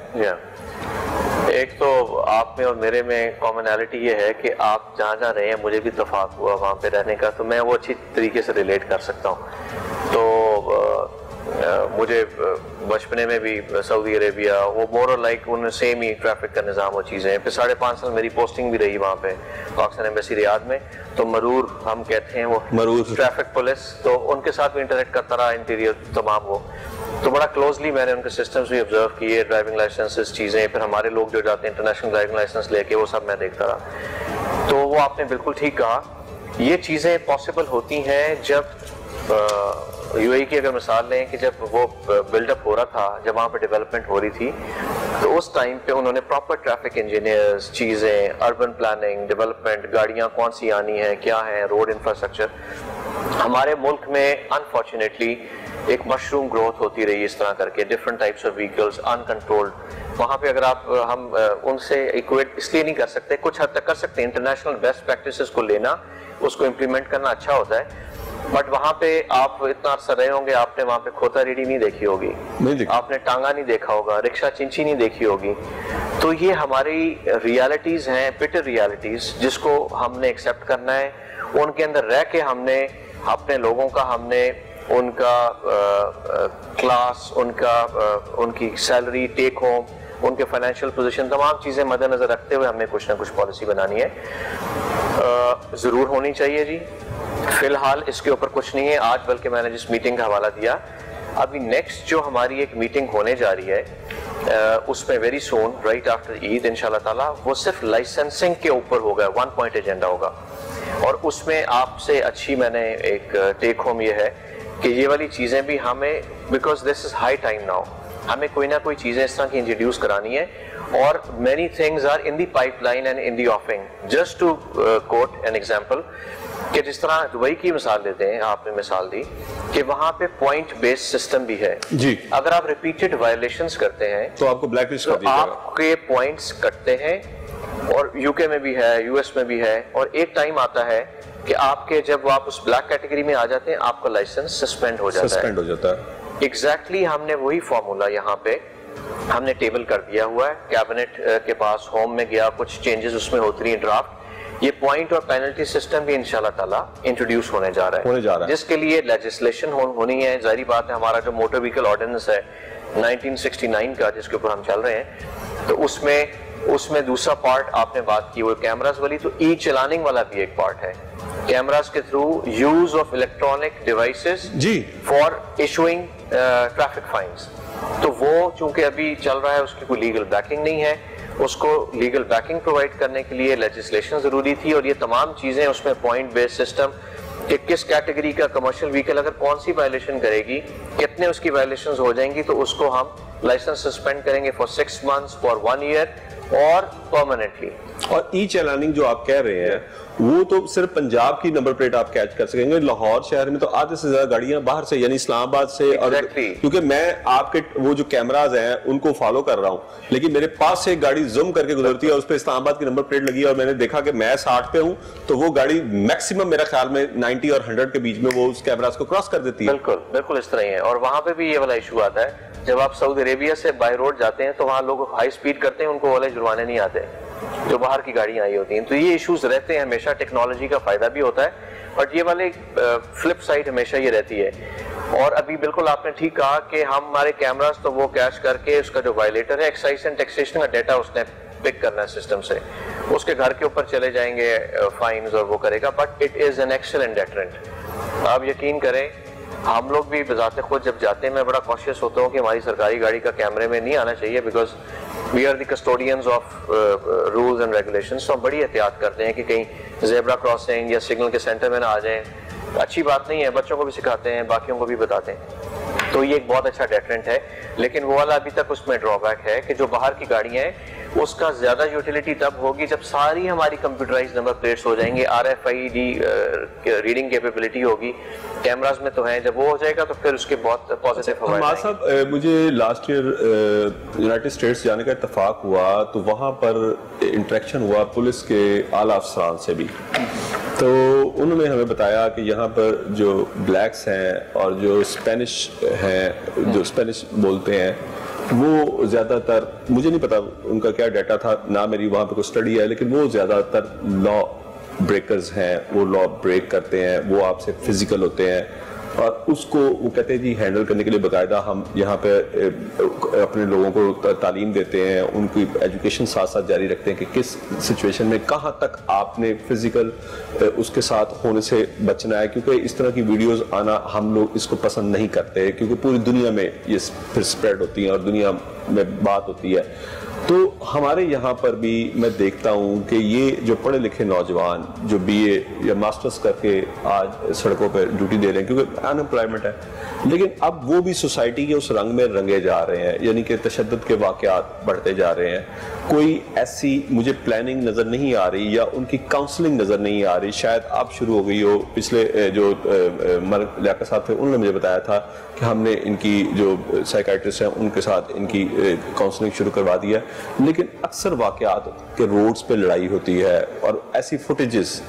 ایک تو آپ میں اور میرے میں کامنالٹی یہ ہے کہ آپ جہاں جہاں رہے ہیں, مجھے بھی اتفاق ہوا وہاں پہ رہنے کا, تو میں وہ اچھی طریقے سے ریلیٹ کر سکتا ہوں. تو مجھے بچپنے میں بھی سعودی عربیہ, وہ مور اور like in same he traffic کا نظام و چیزیں. پھر 5.5 سال میری پوسٹنگ بھی رہی وہاں پہ پاکستان ایمبیسی ریاض میں, تو مرور ہم کہتے ہیں, وہ مرور ٹریفک پولیس, تو ان کے ساتھ بھی انٹریکٹ کرتا رہا, انٹیریئر تمام وہ. تو بڑا کلوزلی میں نے ان کے سسٹمز بھی آبزرو کیے, ڈرائیونگ لائسنسز چیزیں. پھر ہمارے لوگ جو جاتے ہیں انٹرنیشنل ڈرائیونگ لائسنس لے کے, وہ سب میں دیکھتا رہا. تو وہ آپ نے بالکل ٹھیک کہا, یہ چیزیں پاسبل ہوتی ہیں جب یو اے کی اگر مثال لیں کہ جب وہ بلڈ اپ ہو رہا تھا, جب وہاں پہ ڈیولپمنٹ ہو رہی تھی, تو اس ٹائم پہ انہوں نے پراپر ٹریفک انجینئرز, چیزیں, اربن پلاننگ, ڈیولپمنٹ, گاڑیاں کون سی آنی ہیں, کیا ہیں, روڈ انفراسٹرکچر. ہمارے ملک میں انفارچونیٹلی ایک مشروم گروتھ ہوتی رہی اس طرح کر کے, different types of vehicles uncontrolled. وہاں پہ اگر آپ ہم ان سے ایکویٹ اس لیے نہیں کر سکتے, کچھ حد تک کر سکتے ہیں, انٹرنیشنل بیسٹ پریکٹسز کو لینا, اس کو امپلیمنٹ کرنا اچھا ہوتا ہے, بٹ وہاں پہ آپ اتنا عرصہ رہے ہوں گے, آپ نے وہاں پہ کھوتا ریڈی نہیں دیکھی ہوگی, آپ نے ٹانگا نہیں دیکھا ہوگا, رکشہ چنچی نہیں دیکھی ہوگی. تو یہ ہماری ریالٹیز ہیں, بٹر ریالٹیز, جس کو ہم نے ایکسیپٹ کرنا ہے. ان کے اندر رہ کے ہم نے اپنے لوگوں کا, ہم نے ان کا کلاس, ان کی سیلری, ٹیک ہوم, ان کے فائنینشیل پوزیشن, تمام چیزیں مد نظر رکھتے ہوئے ہم نے کچھ نہ کچھ پالیسی بنانی ہے. ضرور ہونی چاہیے جی. فی الحال اس کے اوپر کچھ نہیں ہے آج, بلکہ میں نے جس میٹنگ کا حوالہ دیا, ابھی نیکسٹ جو ہماری ایک میٹنگ ہونے جا رہی ہے اس میں ویری سون رائٹ آفٹر عید انشاءاللہ تعالیٰ, وہ صرف لائسنسنگ کے اوپر ہوگا, 1 پوائنٹ ایجنڈا ہوگا. اور اس میں آپ سے اچھی میں نے ایک ٹیک ہوم یہ ہے کہ یہ والی چیزیں بھی ہمیں, because this is high time now, ہمیں کوئی نہ کوئی چیزیں اس طرح کی انٹروڈیوس کرانی ہے. اور many things are in the pipeline and in the offing. Just to quote an example, کہ جس طرح دبئی کی مثال لیتے ہیں, آپ نے مثال دی کہ وہاں پہ پوائنٹ بیس سسٹم بھی ہے جی. اگر آپ ریپیٹڈ وائلیشنز کرتے ہیں تو آپ کو بلیک لسٹ کر دیا جائے گا, آپ کے پوائنٹس کٹتے ہیں. اور یو کے میں بھی ہے, یو ایس میں بھی ہے. اور ایک ٹائم آتا ہے کہ آپ کے, جب آپ اس بلیک کیٹیگری میں آ جاتے ہیں, آپ کا لائسنس سسپینڈ ہو جاتا ہے. ایگزیکٹلی ہم نے وہی فارمولا یہاں پہ ہم نے ٹیبل کر دیا ہوا ہے. کیبنٹ کے پاس ہوم میں گیا, کچھ چینجز اس میں ہوتی رہی ہیں, ڈرافٹ. یہ پوائنٹ اور پینلٹی سسٹم بھی انشاءاللہ تعالیٰ انٹروڈیوس ہونے جا رہا ہے, جس کے لیے لیجسلیشن ہونی ہے. ظاہری بات ہے, ہمارا جو موٹر وہیکل آرڈیننس ہے 1969 کا, جس کے اوپر ہم چل رہے ہیں, تو اس میں دوسرا پارٹ آپ نے بات کی وہ کیمراز والی, تو ای چلاننگ والا بھی ایک پارٹ ہے. کیمراز کے through use of electronic devices for issuing traffic fines. تو وہ چونکہ ابھی چل رہا ہے, اس کی کوئی لیگل بیکنگ نہیں ہے. اس کو لیگل بیکنگ پرووائڈ کرنے کے لیے لیجسلیشن ضروری تھی. اور یہ تمام چیزیں اس میں پوائنٹ بیس سسٹم, کہ کس کیٹیگری کا کمرشل وہیکل اگر کون سی وائلیشن کرے گی, کتنے اس کی وائلیشنز ہو جائیں گی, تو اس کو ہم لائسنس سسپینڈ کریں گے فار 6 months, فار 1 year اور پرماننٹلی. اور ای چلاننگ جو آپ کہہ رہے ہیں وہ تو صرف پنجاب کی نمبر پلیٹ آپ کیچ کر سکیں گے. لاہور شہر میں تو آدھے سے زیادہ گاڑیاں باہر سے, یعنی اسلام آباد سے. اور کیونکہ میں آپ کے وہ جو کیمراز ہیں ان کو فالو کر رہا ہوں, لیکن میرے پاس سے ایک گاڑی زوم کر کے گزرتی ہے, اس پہ اسلام آباد کی نمبر پلیٹ لگی ہے, اور میں نے دیکھا کہ میں 60 پہ ہوں تو وہ گاڑی میکسیمم میرا خیال میں 90 اور 100 کے بیچ میں وہ اس کیمراز کو کراس کر دیتی ہے. بالکل بالکل اس طرح ہی ہے. اور وہاں پہ بھی یہ والا ایشو آتا ہے, جب آپ سعودی عربیہ سے بائی روڈ جاتے ہیں تو وہاں لوگ ہائی سپیڈ کرتے ہیں, ان کو والے جرمانے نہیں آتے جو باہر کی گاڑیاں آئی ہوتی ہیں. تو یہ ایشوز رہتے ہیں ہمیشہ. ٹیکنالوجی کا فائدہ بھی ہوتا ہے, بٹ یہ والے فلپ سائڈ ہمیشہ یہ رہتی ہے. اور ابھی بالکل آپ نے ٹھیک کہا کہ ہمارے کیمراز تو وہ کیچ کر کے اس کا جو وائلیٹر ہے, ایکسائز اینڈ ٹیکسیشن کا ڈیٹا اس نے پک کرنا ہے سسٹم سے, اس کے گھر کے اوپر چلے جائیں گے فائنز اور وہ کرے گا. But it is an excellent deterrent. آپ یقین کریں, ہم لوگ بھی بذات خود جب جاتے ہیں, میں بڑا کاشیس ہوتا ہوں کہ ہماری سرکاری گاڑی کا کیمرے میں نہیں آنا چاہیے, because we are the custodians of rules and regulations. تو ہم بڑی احتیاط کرتے ہیں کہ کہیں زیبرا کراسنگ یا سگنل کے سینٹر میں نہ آ جائیں. اچھی بات نہیں ہے, بچوں کو بھی سکھاتے ہیں, باقیوں کو بھی بتاتے ہیں. تو یہ ایک بہت اچھا ڈیٹرنٹ ہے. لیکن وہ والا ابھی تک اس میں ڈرا بیک ہے کہ جو باہر کی گاڑیاں ہیں اس کا زیادہ یوٹیلیٹی تب ہوگی جب ساری ہماری کمپیوٹرائز نمبر پلیٹس ہو جائیں گے, RFID ریڈنگ کیپیبلٹی ہوگی. کیمراز میں تو ہیں, جب وہ ہو جائے گا تو پھر اس کے بہت پازیٹیو ہوگا. حماد صاحب, مجھے لاسٹ ایئر یونائٹڈ اسٹیٹس جانے کا اتفاق ہوا, تو وہاں پر انٹریکشن ہوا پولیس کے اعلیٰ افسران سے بھی. تو انہوں نے ہمیں بتایا کہ یہاں پر جو بلیکس ہیں اور جو اسپینش ہیں, جو اسپینش بولتے ہیں, وہ زیادہ تر, مجھے نہیں پتا ان کا کیا ڈیٹا تھا, نہ میری وہاں پہ کوئی اسٹڈی ہے, لیکن وہ زیادہ تر لا بریکرز ہیں, وہ لا بریک کرتے ہیں, وہ آپ سے فزیکل ہوتے ہیں. اور اس کو وہ کہتے ہیں جی ہینڈل کرنے کے لیے باقاعدہ ہم یہاں پہ اپنے لوگوں کو تعلیم دیتے ہیں, ان کی ایجوکیشن ساتھ ساتھ جاری رکھتے ہیں کہ کس سچویشن میں کہاں تک آپ نے فزیکل اس کے ساتھ ہونے سے بچنا ہے. کیونکہ اس طرح کی ویڈیوز آنا ہم لوگ اس کو پسند نہیں کرتے, کیونکہ پوری دنیا میں یہ پھر اسپریڈ ہوتی ہیں اور دنیا میں بات ہوتی ہے. تو ہمارے یہاں پر بھی میں دیکھتا ہوں کہ یہ جو پڑھے لکھے نوجوان جو BA یا ماسٹرز کر کے آج سڑکوں پہ ڈیوٹی دے رہے ہیں, کیونکہ ان امپلائمنٹ ہے, لیکن اب وہ بھی سوسائٹی کے اس رنگ میں رنگے جا رہے ہیں, یعنی کہ تشدد کے واقعات بڑھتے جا رہے ہیں. کوئی ایسی مجھے پلاننگ نظر نہیں آ رہی یا ان کی کاؤنسلنگ نظر نہیں آ رہی. شاید اب شروع ہو گئی ہو, پچھلے جو ملک لیاقت صاحب تھے انہوں نے مجھے بتایا تھا کہ ہم نے ان کی جو سائیکائٹرسٹ ہیں ان کے ساتھ ان کی کاؤنسلنگ شروع کروا دی ہے. لیکن اکثر واقعات کہ روڈز پہ لڑائی ہوتی ہے, اور ایسی فوٹیجز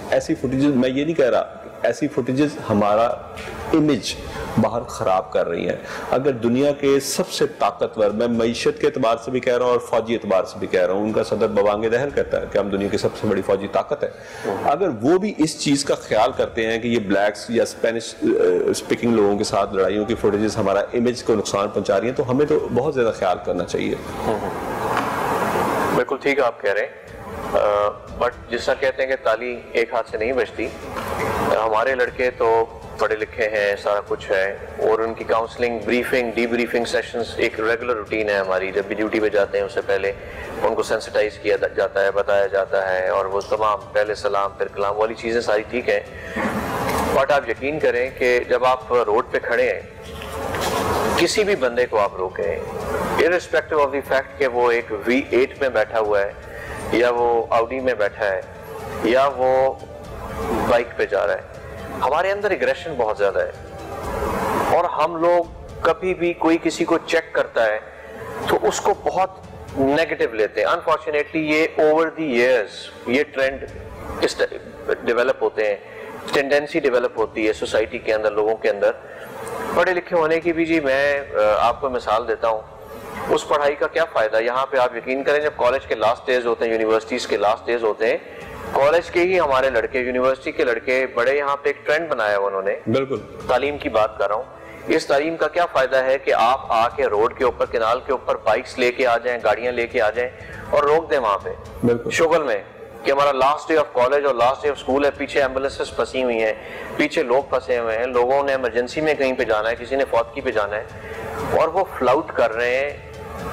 میں یہ نہیں کہہ رہا ایسی فوٹیجز ہمارا امیج باہر خراب کر رہی ہیں. اگر دنیا کے سب سے طاقتور, میں معیشت کے اعتبار سے بھی کہہ رہا ہوں اور فوجی اعتبار سے بھی کہہ رہا ہوں, ان کا صدر بوانگ دہر کہتا ہے کہ ہم دنیا کی سب سے بڑی فوجی طاقت ہے, اگر وہ بھی اس چیز کا خیال کرتے ہیں کہ یہ بلیکس یا اسپینش اسپیکنگ لوگوں کے ساتھ لڑائیوں کی فوٹیجز ہمارا امیج کو نقصان پہنچا رہی ہیں, تو ہمیں تو بہت زیادہ خیال کرنا چاہیے. بالکل ٹھیک ہے آپ کہہ رہے ہیں, بٹ جس طرح کہتے ہیں کہ تالی ایک ہاتھ سے نہیں بجتی, ہمارے لڑکے تو پڑھے لکھے ہیں, سارا کچھ ہے, اور ان کی counselling, briefing, D briefing sessions ایک ریگولر روٹین ہے ہماری. جب بھی ڈیوٹی پہ جاتے ہیں اس سے پہلے ان کو سینسٹائز کیا جاتا ہے, بتایا جاتا ہے, اور وہ تمام پہلے سلام پھر کلام والی چیزیں ساری ٹھیک ہیں. بٹ آپ یقین کریں کہ جب آپ روڈ پہ کھڑے ہیں, کسی بھی بندے کو آپ روکیں, irrespective of the fact کہ وہ ایک V8 میں بیٹھا ہوا ہے, یا وہ آؤڈی میں بیٹھا ہے, یا وہ بائک پہ جا رہا ہے, ہمارے اندر ایگریشن بہت زیادہ ہے, اور ہم لوگ کبھی بھی کوئی کسی کو چیک کرتا ہے تو اس کو بہت نیگیٹو لیتے ہیں. انفارچونیٹلی یہ اوور دی ایئرز یہ ٹرینڈ ڈیولپ ہوتے ہیں, ٹینڈنسی ڈیولپ ہوتی ہے سوسائٹی کے اندر, لوگوں کے اندر. پڑھے لکھے ہونے کی بھی جی میں آپ کو مثال دیتا ہوں, اس پڑھائی کا کیا فائدہ. یہاں پہ آپ یقین کریں جب کالج کے لاسٹ ڈیز ہوتے ہیں, یونیورسٹیز کے لاسٹ ڈیز ہوتے ہیں, کالج کے ہی ہمارے لڑکے, یونیورسٹی کے لڑکے بڑے یہاں پہ ایک ٹرینڈ بنایا انہوں نے, بالکل تعلیم کی بات کر رہا ہوں. اس تعلیم کا کیا فائدہ ہے کہ آپ آ کے روڈ کے اوپر, کنال کے اوپر بائکس لے کے آ جائیں, گاڑیاں لے کے آ جائیں, اور روک دیں وہاں پہ شغل میں کہ ہمارا لاسٹ ڈے آف کالج اور لاسٹ ڈے آف اسکول ہے, پیچھے ایمبولینسز پھنسی ہوئی ہیں, پیچھے لوگ پھنسے ہوئے ہیں, لوگوں نے ایمرجنسی میں کہیں پہ جانا ہے, کسی نے فوتگی پہ جانا ہے, اور وہ فلاؤٹ کر رہے ہیں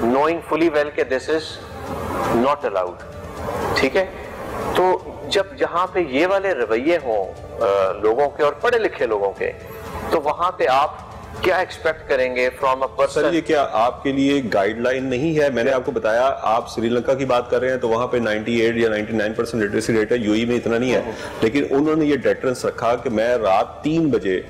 knowing fully well کہ this is not allowed. ٹھیک ہے, تو جب جہاں پہ یہ والے رویے ہوں لوگوں کے, اور پڑھے لکھے لوگوں کے, تو وہاں پہ آپ کیا ایکسپیکٹ کریں گے فرام اے پرسن. سر یہ کیا آپ کے لیے گائیڈ لائن نہیں ہے؟ میں نے آپ کو بتایا, آپ سری لنکا کی بات کر رہے ہیں تو وہاں پہ 98 یا 99% لٹریسی ریٹ ہے, UAE میں اتنا نہیں ہے, لیکن انہوں نے یہ ڈیٹرنس رکھا کہ میں رات 3 بجے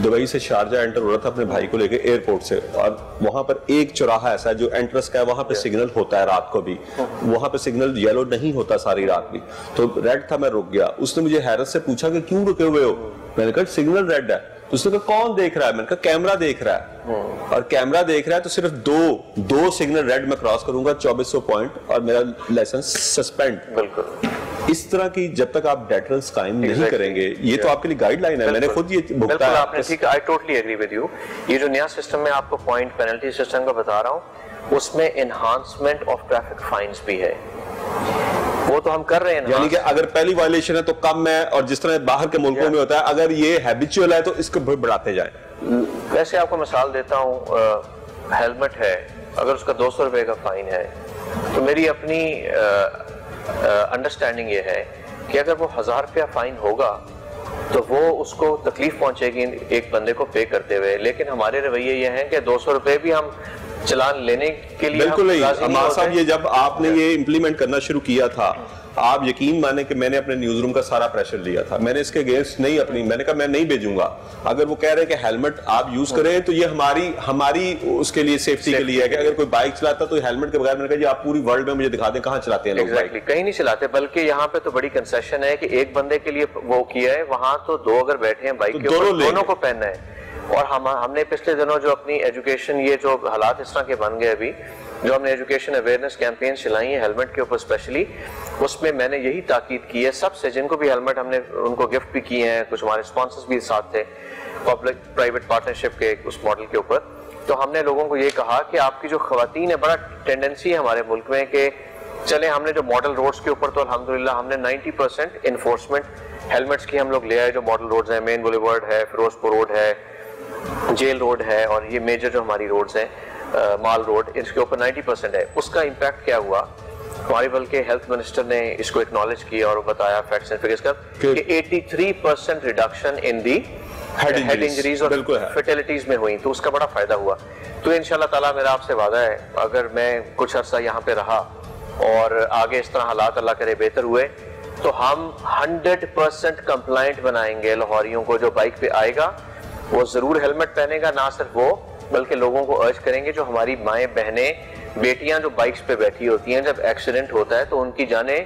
دبئی سے شارجہ انٹر ہو رہا تھا اپنے بھائی کو لے کے ایئرپورٹ سے, اور وہاں پر ایک چوراہا ایسا ہے جو انٹرس کا ہے, وہاں پہ سگنل ہوتا ہے رات کو بھی, وہاں پہ سگنل یلو نہیں ہوتا ساری رات بھی, تو ریڈ تھا, میں رک گیا. اس نے مجھے حیرت سے پوچھا کہ کیوں رکے ہوئے ہو, میں نے کہا سگنل ریڈ ہے. تو اس نے کہا کون دیکھ رہا ہے, میں نے کہا کیمرہ دیکھ رہا ہے, اور کیمرہ دیکھ رہا ہے تو صرف دو سگنل ریڈ میں کراس کروں گا 2400 پوائنٹ اور میرا لائسنس سسپینڈ. بالکل اس طرح کی جب تک آپ ڈیٹرنس قائم نہیں کریں گے, یہ تو آپ کے لیے گائیڈ لائن ہے, میں نے خود یہ بھگتا ہے. آپ نے ٹھیک ہے, I totally agree with you. یہ جو نیا سسٹم میں آپ کو پوائنٹ پینلٹی سسٹم کا بتا رہا ہوں, اس میں انہانسمنٹ آف ٹریفک فائنز بھی ہے, وہ تو ہم کر رہے ہیں. یعنی کہ اگر پہلی وائلیشن ہے تو کم ہے, اور جس طرح باہر کے ملکوں میں ہوتا ہے اگر یہ ہیبیچول ہے تو اس کو بڑھاتے جائیں. ویسے آپ کو مثال دیتا ہوں, ہیلمٹ ہے, اگر اس کا 200 روپے کا فائن ہے, تو میری اپنی انڈرسٹینڈنگ یہ ہے کہ اگر وہ 1000 روپیہ فائن ہوگا تو وہ اس کو تکلیف پہنچے گی ایک بندے کو پے کرتے ہوئے, لیکن ہمارے رویے یہ ہیں کہ 200 روپے بھی ہم چلان لینے کے لیے. بالکل نہیں عمار صاحب, یہ جب آپ نے یہ امپلیمنٹ کرنا شروع کیا تھا, آپ یقین مانیں کہ میں نے اپنے نیوز روم کا سارا پریشر لیا تھا, میں نے اس کے اگینسٹ نہیں اپنی, میں نے کہا میں نہیں بھیجوں گا. اگر وہ کہہ رہے کہ ہیلمٹ آپ یوز کریں تو یہ ہماری اس کے لیے سیفٹی کے لیے ہے, کہ اگر کوئی بائک چلاتا تو ہیلمٹ کے بغیر, میں نے کہا جی آپ پوری ورلڈ میں مجھے دکھا دیں کہاں چلاتے ہیں لوگ بائک. کہیں نہیں چلاتے, بلکہ یہاں پہ تو بڑی کنسیشن ہے کہ ایک بندے کے لیے وہ کیا ہے, وہاں تو 2 اگر بیٹھے ہیں بائک کے اوپر, دونوں کو پہننا ہے. اور ہم نے پچھلے دنوں جو اپنی ایجوکیشن, یہ جو حالات اس طرح کے بن گئے ابھی, جو ہم نے ایجوکیشن اویئرنیس کیمپین چلائی ہیں ہیلمٹ کے اوپر اسپیشلی, اس میں میں نے یہی تاکید کی ہے سب سے, جن کو بھی ہیلمٹ ہم نے ان کو گفٹ بھی کیے ہیں, کچھ ہمارے اسپانسرز بھی ساتھ تھے پبلک پرائیویٹ پارٹنرشپ کے اس ماڈل کے اوپر, تو ہم نے لوگوں کو یہ کہا کہ آپ کی جو خواتین ہے, بڑا ٹینڈنسی ہے ہمارے ملک میں کہ چلیں ہم نے جو ماڈل روڈز کے اوپر تو الحمدللہ ہم نے 90% انفورسمنٹ ہیلمٹس کی ہم لوگ لے آئے. جو ماڈل روڈز ہیں, مین بولیورڈ ہے, فیروز پور روڈ ہے, جیل روڈ ہے, اور یہ میجر جو ہماری روڈز ہیں, مال روڈ, اس کے اوپر 90% ہے. اس کا امپیکٹ کیا ہوا ہماری, بلکہ ہیلتھ منسٹر نے اس کو اکنالج کیا اور بتایا فیکٹس اینڈ فگرز کا کہ 83% reduction in the head injuries اور فیٹیلٹیز میں ہوئی, تو اس کا بڑا فائدہ ہوا. تو انشاءاللہ تعالیٰ میرا آپ سے وعدہ ہے, اگر میں کچھ عرصہ یہاں پہ رہا اور آگے اس طرح حالات اللہ کرے بہتر ہوئے, تو ہم 100% کمپلائنٹ بنائیں گے لاہوریوں کو. جو بائک پہ آئے گا وہ ضرور ہیلمٹ پہنے گا, نہ صرف وہ بلکہ لوگوں کو ارج کریں گے, جو ہماری مائیں بہنیں بیٹیاں جو بائکس پہ بیٹھی ہوتی ہیں, جب ایکسیڈنٹ ہوتا ہے تو ان کی جانیں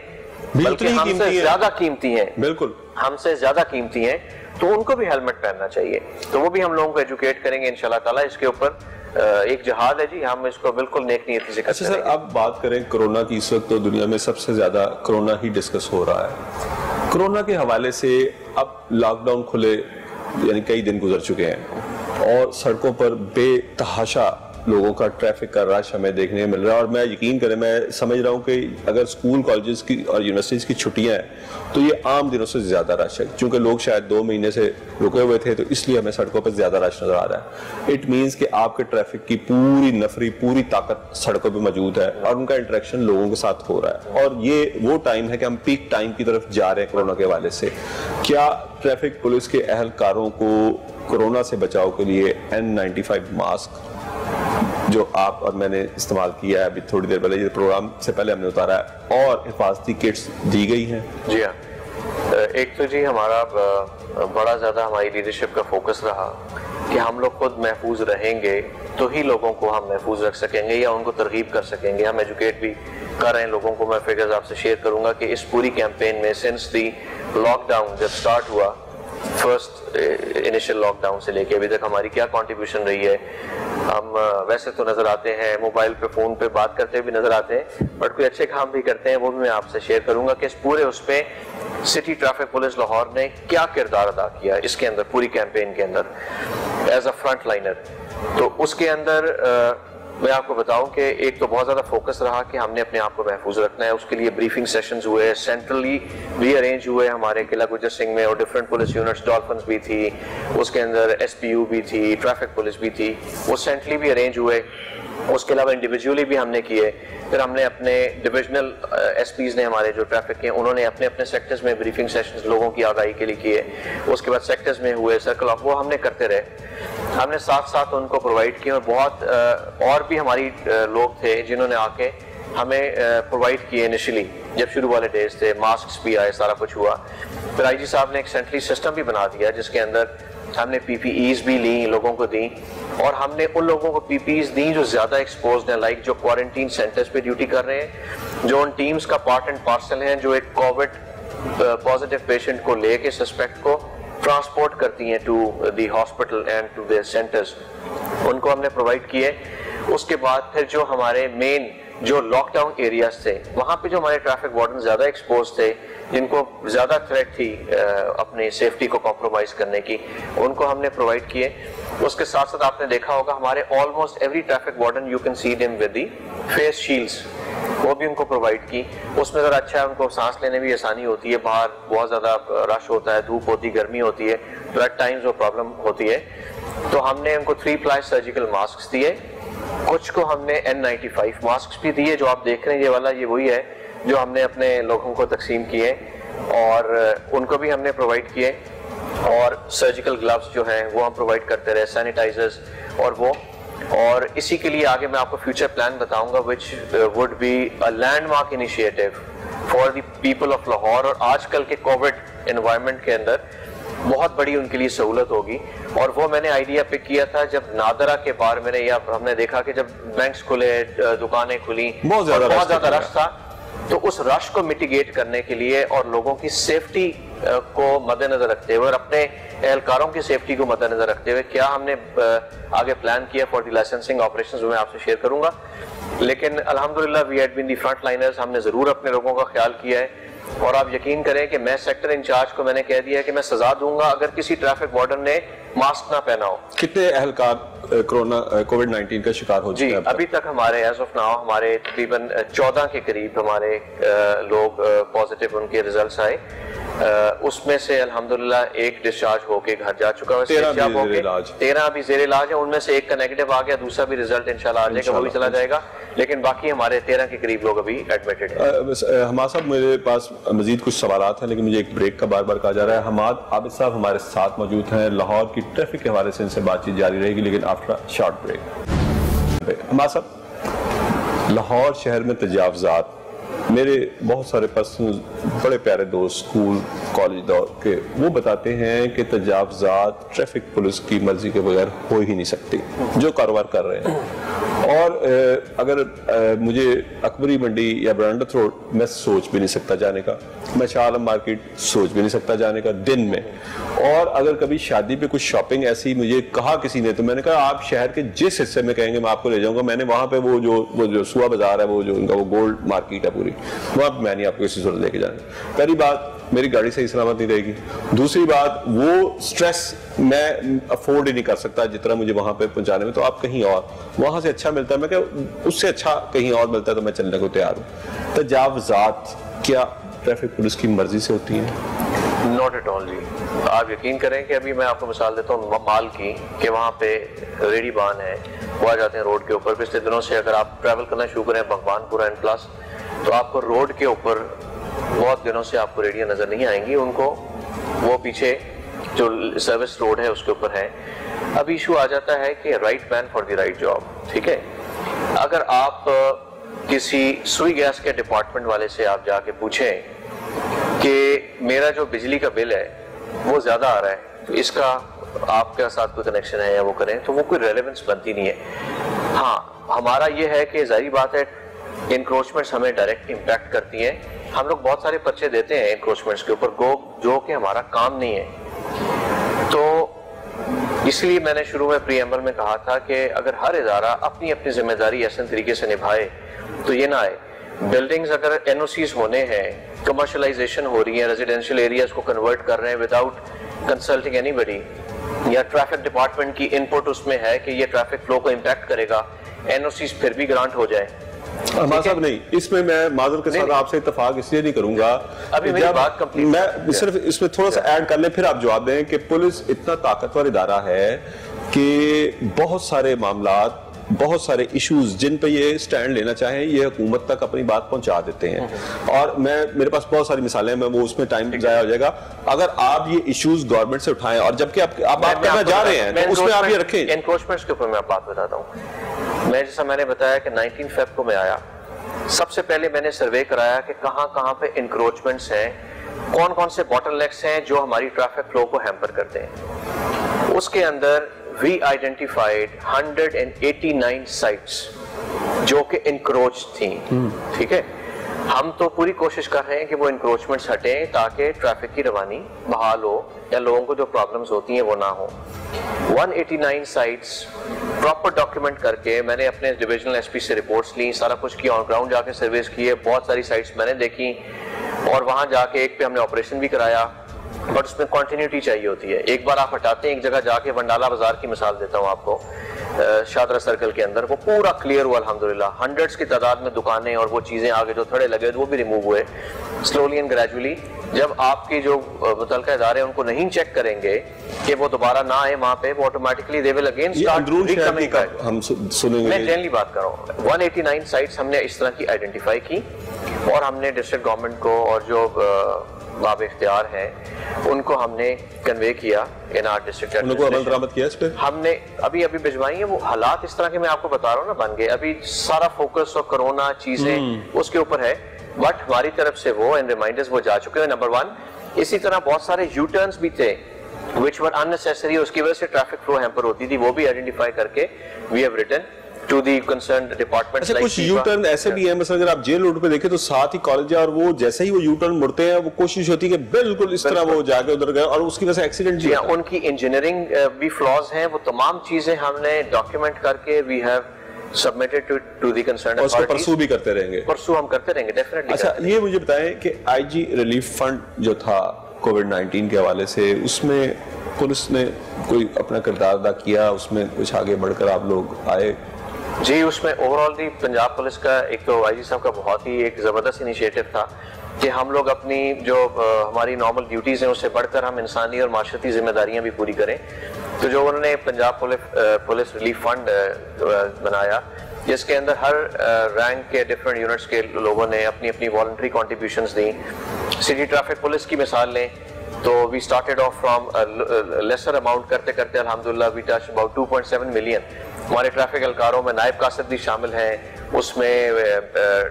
بلکہ ہم سے زیادہ قیمتی ہیں, بالکل ہم سے زیادہ قیمتی ہیں, تو ان کو بھی ہیلمٹ پہننا چاہیے. تو وہ بھی ہم لوگوں کو ایجوکیٹ کریں گے انشاءاللہ تعالیٰ. اس کے اوپر ایک جہاد ہے جی, ہم اس کو بالکل نیک نیتی سے کرتے ہیں. اچھا سر, اب بات کریں کرونا کی. اس وقت تو دنیا میں سب سے زیادہ کرونا ہی ڈسکس ہو رہا ہے. کرونا کے حوالے سے اب لاک ڈاؤن کھلے یعنی کئی دن گزر چکے ہیں اور سڑکوں پر بے تحاشا لوگوں کا ٹریفک کا رش ہمیں دیکھنے میں مل رہا ہے. اور میں یقین کریں, میں سمجھ رہا ہوں کہ اگر اسکول کالجز کی اور یونیورسٹیز کی چھٹیاں ہیں تو یہ عام دنوں سے زیادہ رش ہے. چونکہ لوگ شاید 2 مہینے سے رکے ہوئے تھے تو اس لیے ہمیں سڑکوں پر زیادہ رش نظر آ رہا ہے. اٹ مینس کہ آپ کے ٹریفک کی پوری نفری, پوری طاقت سڑکوں پہ موجود ہے اور ان کا انٹریکشن لوگوں کے ساتھ ہو رہا ہے. اور یہ وہ ٹائم ہے کہ ہم پیک ٹائم کی طرف جا رہے ہیں کرونا کے حوالے سے. کیا ٹریفک پولیس کے اہلکاروں کو کرونا سے بچاؤ کے لیے N95 ماسک جو آپ اور میں نے استعمال کیا ہے ابھی تھوڑی دیر پہلے, یہ پروگرام سے پہلے ہم نے اتارا ہے, اور حفاظتی کٹس دی گئی ہیں؟ جی ہاں, ایک تو جی ہمارا بڑا زیادہ ہماری لیڈرشپ کا فوکس رہا کہ ہم لوگ خود محفوظ رہیں گے تو ہی لوگوں کو ہم محفوظ رکھ سکیں گے یا ان کو ترغیب کر سکیں گے. ہم ایجوکیٹ بھی کر رہے ہیں لوگوں کو. میں فگرز آپ سے شیئر کروں گا کہ اس پوری کیمپین میں سنس دی لاک ڈاؤن جب سٹارٹ ہوا, فرسٹ انیشل لاک ڈاؤن سے لے کے ابھی تک ہماری کیا کنٹریبیوشن رہی ہے. ہم ویسے تو نظر آتے ہیں موبائل پہ, فون پہ بات کرتے بھی نظر آتے ہیں, بٹ کوئی اچھے کام بھی کرتے ہیں, وہ بھی میں آپ سے شیئر کروں گا کہ اس پورے اس پہ سٹی ٹریفک پولیس لاہور نے کیا کردار ادا کیا اس کے اندر, پوری کیمپین کے اندر ایز اے فرنٹ لائنر. تو اس کے اندر میں آپ کو بتاؤں کہ ایک تو بہت زیادہ فوکس رہا کہ ہم نے اپنے آپ کو محفوظ رکھنا ہے. اس کے لیے بریفنگ سیشنز ہوئے, سینٹرلی بھی ارینج ہوئے ہمارے قلعہ گجر سنگھ میں, اور ڈفرینٹ پولیس یونٹس, ڈالفنس بھی تھی, اس کے اندر SPU بھی تھی, ٹریفک پولیس بھی تھی, وہ سینٹرلی بھی ارینج ہوئے. اس کے علاوہ انڈیویجولی بھی ہم نے کیے. پھر ہم نے اپنے ڈویژنل SPs نے ہمارے جو ٹریفک کے, انہوں نے اپنے اپنے سیکٹرز میں بریفنگ سیشنز لوگوں کی آگاہی کے لیے کیے. اس کے بعد سیکٹرز میں ہوئے, سرکل آف, وہ ہم نے کرتے رہے. ہم نے ساتھ ساتھ ان کو پرووائڈ کیے, اور بہت اور بھی ہماری لوگ تھے جنہوں نے آ کے ہمیں پرووائڈ کیے انیشلی جب شروع والے ڈیز تھے. ماسکس بھی آئے, سارا کچھ ہوا. پھر IG صاحب نے ایک سینٹرلی سسٹم بھی بنا دیا جس کے اندر ہم نے PPEs بھی لیں, لوگوں کو دیں, اور ہم نے ان لوگوں کو PPEs دیں جو زیادہ ایکسپوزڈ ہیں, لائک جو کوارنٹین سینٹرز پہ ڈیوٹی کر رہے ہیں, جو ان ٹیمز کا پارٹ اینڈ پارسل ہیں, جو ایک کووڈ پازیٹیو پیشنٹ کو لے کے سسپیکٹ کو ٹرانسپورٹ کرتی ہیں to the hospital and to the centres, ان کو ہم نے پرووائڈ کیے. اس کے بعد پھر جو ہمارے مین جو لاک ڈاؤن ایریاز تھے, وہاں پہ جو ہمارے ٹریفک وارڈن زیادہ ایکسپوز تھے, جن کو زیادہ تھریٹ تھی اپنی سیفٹی کو کمپرومائز کرنے کی, ان کو ہم نے پرووائڈ کیے. اس کے ساتھ ساتھ آپ نے دیکھا ہوگا ہمارے almost every traffic warden you can see them with the face shields, وہ بھی ان کو پرووائڈ کی. اس میں ذرا اچھا ہے, ان کو سانس لینے بھی آسانی ہوتی ہے, باہر بہت زیادہ رش ہوتا ہے, دھوپ ہوتی ہے, گرمی ہوتی ہے, تو ایٹ ٹائمز وہ پرابلم ہوتی ہے. تو ہم نے ان کو 3 پلائی سرجیکل ماسکس دیے, کچھ کو ہم نے N95 ماسکس بھی دیے. جو آپ دیکھ رہے ہیں یہ والا, یہ وہی ہے جو ہم نے اپنے لوگوں کو تقسیم کیے, اور ان کو بھی ہم نے پرووائڈ کیے. اور سرجیکل گلوز جو ہیں وہ ہم پرووائڈ کرتے رہے, سینیٹائزرز اور وہ. اور اسی کے لیے آگے میں آپ کو فیوچر پلان بتاؤں گا which would be a landmark initiative for the people of Lahore. اور آج کل کے کووڈ انوائرمنٹ کے اندر بہت بڑی ان کے لیے سہولت ہوگی. اور وہ میں نے آئیڈیا پک کیا تھا جب نادرہ کے بار میں نے, یا ہم نے دیکھا کہ جب بینکس کھلے, دکانیں کھلی, بہت زیادہ رش تھا, تو اس رش کو میٹیگیٹ کرنے کے لیے اور لوگوں کی سیفٹی کو مد نظر رکھتے ہوئے اور اپنے اہلکاروں کی سیفٹی کو مد نظر رکھتے ہوئے کیا ہم نے آگے پلان کیا فار دی لائسنسنگ آپریشنز, میں آپ سے شیئر کروں گا. لیکن الحمدللہ we had been the front liners, ہم نے ضرور اپنے لوگوں کا خیال کیا ہے. اور آپ یقین کریں کہ میں سیکٹر انچارج کو میں نے کہہ دیا ہے کہ میں سزا دوں گا اگر کسی ٹریفک وارڈن نے ماسک نہ پہنا ہو. کتنے اہلکار کووڈ-19 کا شکار ہو چکے ہیں؟ جی ابھی تک ہمارے ایز آف ناؤ ہمارے تقریباً 14 کے قریب ہمارے لوگ پازیٹیو ان کے ریزلٹس آئے. اس میں سے الحمدللہ ایک ڈسچارج ہو کے گھر جا چکا ہے, 13 ابھی زیر علاج ہے. ان میں سے ایک کا نیگیٹو آ گیا, دوسرا بھی ریزلٹ انشاءاللہ آ جائے گا, وہ بھی چلا جائے گا. لیکن باقی ہمارے 13 کے قریب لوگ ابھی ایڈمیٹڈ ہیں. حماد صاحب میرے پاس مزید کچھ سوالات ہیں, لیکن مجھے ایک بریک کا بار بار کہا جا رہا ہے. حماد عابد صاحب ہمارے ساتھ موجود ہیں, لاہور کی ٹریفک کے حوالے سے ان سے بات چیت جاری رہے گی, لیکن آفٹر شارٹ بریک. حماد صاحب, لاہور شہر میں تجاوزات, میرے بہت سارے پرسنل بڑے پیارے دوست اسکول کالج دور کے, وہ بتاتے ہیں کہ تجاوزات ٹریفک پولیس کی مرضی کے بغیر ہو ہی نہیں سکتی. جو کاروبار کر رہے ہیں اور اگر مجھے اکبری منڈی یا برانڈت روڈ میں سوچ بھی نہیں سکتا جانے کا, میں شاہ عالم مارکیٹ سوچ بھی نہیں سکتا جانے کا دن میں. اور اگر کبھی شادی پہ کچھ شاپنگ ایسی مجھے کہا کسی نے, تو میں نے کہا آپ شہر کے جس حصے میں کہیں گے میں آپ کو لے جاؤں گا. میں نے وہاں پہ وہ جو سوا بازار ہے, وہ جو ان کا وہ گولڈ مارکیٹ ہے پوری, وہاں پہ میں نہیں آپ کو کسی صورت لے کے جانا. پہلی بات میری گاڑی صحیح سلامت نہیں رہے گی. دوسری بات وہ سٹریس میں افورڈ ہی نہیں کر سکتا جتنا مجھے وہاں پہ پہنچانے میں. تو آپ کہیں اور وہاں سے اچھا ملتا ہے, میں کہ اس سے اچھا کہیں اور ملتا ہے تو میں چلنے کو تیار ہوں. تجاوزات کیا ٹریفک پولیس کی مرضی سے ہوتی ہیں؟ ناٹ ایٹ آل جی. آپ یقین کریں کہ ابھی میں آپ کو مثال دیتا ہوں مال کی, کہ وہاں پہ ریڈی بان ہے, وہ آ جاتے ہیں روڈ کے اوپر. پچھلے دنوں سے اگر آپ ٹریول کرنا شروع کریں بھگوان پورا اینڈ پلس, تو آپ کو روڈ کے اوپر بہت دنوں سے آپ کو ریڈیاں نظر نہیں آئیں گی. ان کو وہ پیچھے جو سروس روڈ ہے اس کے اوپر ہے. اب ایشو آ جاتا ہے کہ right man for the right job. ٹھیک ہے, اگر آپ کسی سوئی گیس کے ڈپارٹمنٹ والے سے آپ جا کے پوچھیں کہ میرا جو بجلی کا بل ہے وہ زیادہ آ رہا ہے, تو اس کا آپ کے ساتھ کوئی کنیکشن ہے یا وہ کریں, تو وہ کوئی ریلیونس بنتی نہیں ہے. ہاں ہمارا یہ ہے کہ ظاہری بات ہے انکروچمنٹس ہمیں ڈائریکٹ امپیکٹ کرتی ہیں. ہم لوگ بہت سارے پرچے دیتے ہیں انکروچمنٹس کے اوپر جو کہ ہمارا کام نہیں ہے. تو اس لیے میں نے شروع میں پری ایمبل میں کہا تھا کہ اگر ہر ادارہ اپنی اپنی ذمہ داری ایسے طریقے سے نبھائے تو یہ نہ آئے. بلڈنگز اگر این او سیز ہونے ہیں, کمرشلائزیشن ہو رہی ہیں, ریزیڈینشیل ایریاز کو کنورٹ کر رہے ہیں وداؤٹ کنسلٹنگ اینی بڈی, یا ٹریفک ڈپارٹمنٹ کی ان پٹ اس میں ہے کہ یہ ٹریفک فلو کو امپیکٹ کرے گا, این او سیز پھر بھی گرانٹ ہو جائے. ہمارا صاحب نہیں, اس میں میں معذرت کے ساتھ آپ سے اتفاق اس لیے نہیں کروں گا, ابھی میری بات کمپلیٹ, میں صرف اس میں تھوڑا سا ایڈ کر لیں پھر آپ جواب دیں کہ پولیس اتنا طاقتور ادارہ ہے کہ بہت سارے معاملات, بہت سارے ایشوز جن پہ یہ سٹینڈ لینا چاہیں یہ حکومت تک اپنی بات پہنچا دیتے ہیں. اور میرے پاس بہت ساری مثالیں ہیں, میں وہ اس میں ٹائم ضائع ہو جائے گا. اگر آپ یہ ایشوز گورنمنٹ سے اٹھائیں, اور جبکہ آپ بات کرنا جا رہے ہیں تو اس میں آپ یہ رکھیں. انکروچمنٹس کے اوپر میں آپ بات بتاتا ہوں. جیسا میں نے بتایا کہ 19 فیب کو میں آیا, سب سے پہلے میں نے سروے کرایا کہ کہاں کہاں پہ انکروچمنٹس ہیں, کون کون سے باٹل نیکس ہیں جو ہماری ٹریفک فلو کو ہیمپر کرتے ہیں. اس کے اندر we identified 189 sites جو کہ انکروچ تھیں. ٹھیک ہے, ہم تو پوری کوشش کر رہے ہیں کہ وہ انکروچمنٹس ہٹیں تاکہ ٹریفک کی روانی بحال ہو یا لوگوں کو جو پرابلمز ہوتی ہیں وہ نہ ہو. 189 سائٹس پراپر ڈاکیومنٹ کر کے میں نے اپنے ڈویژنل ایس پی سے رپورٹس لیں, سارا کچھ کیا, آن گراؤنڈ جا کے سرویز کیے, بہت ساری سائٹس میں نے دیکھی, اور وہاں جا کے ایک پہ ہم نے آپریشن بھی کرایا. بٹ اس میں کنٹینیوٹی چاہیے ہوتی ہے. ایک بار آپ ہٹاتے ہیں ایک جگہ جا کے, ونڈالا بازار کی مثال دیتا ہوں آپ کو, شادرہ سرکل کے اندر وہ پورا کلیئر ہوا الحمدللہ. ہنڈریڈز کی تعداد میں دکانیں اور وہ چیزیں آگے جو تھڑے لگے وہ بھی ریموو ہوئے سلولی اینڈ گریجولی. جب آپ کی جو متعلقہ ادارے ان کو نہیں چیک کریں گے کہ وہ دوبارہ نہ آئے وہاں پہ, وہ automatically they will again start recoming back. ہم سنیں گے, میں جنرلی بات کر رہا ہوں. 189 سائٹس ہم نے اس طرح کی آئیڈینٹیفائی کی, اور ہم نے ڈسٹرکٹ گورنمنٹ کو اور جو باب اختیار ہیں ان کو ہم نے کنوے کیا ان آر ڈسٹرکٹ. ان کو عمل درآمد کیا اس پہ ہم نے ابھی بھجوائی ہیں. وہ حالات اس طرح کے میں آپ کو بتا رہا ہوں نا بن گئے. ابھی سارا فوکس اور کرونا چیزیں اس کے اوپر ہے, بٹ ہماری طرف سے وہ ان ریمائنڈرز وہ جا چکے ہیں. نمبر 1, اسی طرح بہت سارے یو ٹرنز بھی تھے which were unnecessary, اس کی وجہ سے ٹریفک فلو ہیمپر ہوتی تھی, وہ بھی آئیڈینٹیفائی کر کے we have written to the concerned departments. اچھا, کچھ یو ٹرن ایسے بھی ہیں, مثلا اگر آپ جیل روڈ پہ دیکھیں تو ساتھ ہی کالج ہے, اور وہ جیسے ہی وہ یو ٹرن مڑتے ہیں وہ کوشش ہوتی ہے کہ بالکل اس طرح وہ جا کے ادھر گئے, اور اس کی وجہ سے ایکسیڈنٹ بھی ہوتا ہے. ان کی انجینئرنگ بھی فلاز ہیں, وہ تمام چیزیں ہم نے ڈاکیومنٹ کر کے we have submitted to the concerned authorities. اس کو پرسو بھی کرتے رہیں گے. پرسو ہم کرتے رہیں گے ڈیفینیٹلی. اچھا, یہ مجھے بتائیں کہ آئی جی ریلیف فنڈ جو تھا کووڈ-19 کے حوالے سے, اس میں پولیس نے کوئی اپنا کردار ادا کیا, اس میں کچھ آگے بڑھ کر آپ لوگ آئے؟ جی, اس میں اوور آل پنجاب پولیس کا ایک تو آئی جی صاحب کا بہت ہی ایک زبردست انیشیٹو تھا کہ ہم لوگ اپنی جو ہماری نارمل ڈیوٹیز ہیں اس سے بڑھ کر ہم انسانی اور معاشرتی ذمہ داریاں بھی پوری کریں. تو جو انہوں نے پنجاب پولیس ریلیف فنڈ بنایا, جس کے اندر ہر رینک کے ڈفرینٹ یونٹس کے لوگوں نے اپنی اپنی والنٹری کنٹریبیوشنز دیں. سٹی ٹریفک پولیس کی مثال لیں تو we started off from lesser amount کرتے کرتے الحمدللہ وی ٹچ اباؤٹ 2.7 ملین. ہمارے ٹریفک اہلکاروں میں نائب قاصد بھی شامل ہیں, اس میں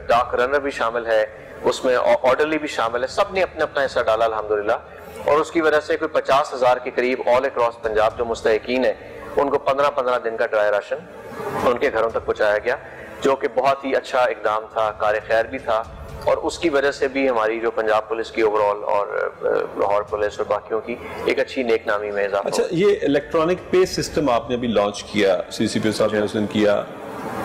ڈاک رنر بھی شامل ہے, اس میں آرڈرلی بھی شامل ہے. سب نے اپنا اپنا حصہ ڈالا الحمدللہ, اور اس کی وجہ سے کوئی 50,000 کے قریب آل اکراس پنجاب جو مستحقین ہیں ان کو 15 دن کا ڈرائی راشن ان کے گھروں تک پہنچایا گیا، جو کہ بہت ہی اچھا اقدام تھا، کار خیر بھی تھا، اور اس کی وجہ سے بھی ہماری جو پنجاب پولیس کی اوور آل اور لاہور پولیس اور باقیوں کی ایک اچھی نیک نامی میں اضافہ۔ اچھا، یہ الیکٹرانک پے سسٹم آپ نے ابھی لانچ کیا، سی سی پی صاحب نے اس دن کیا،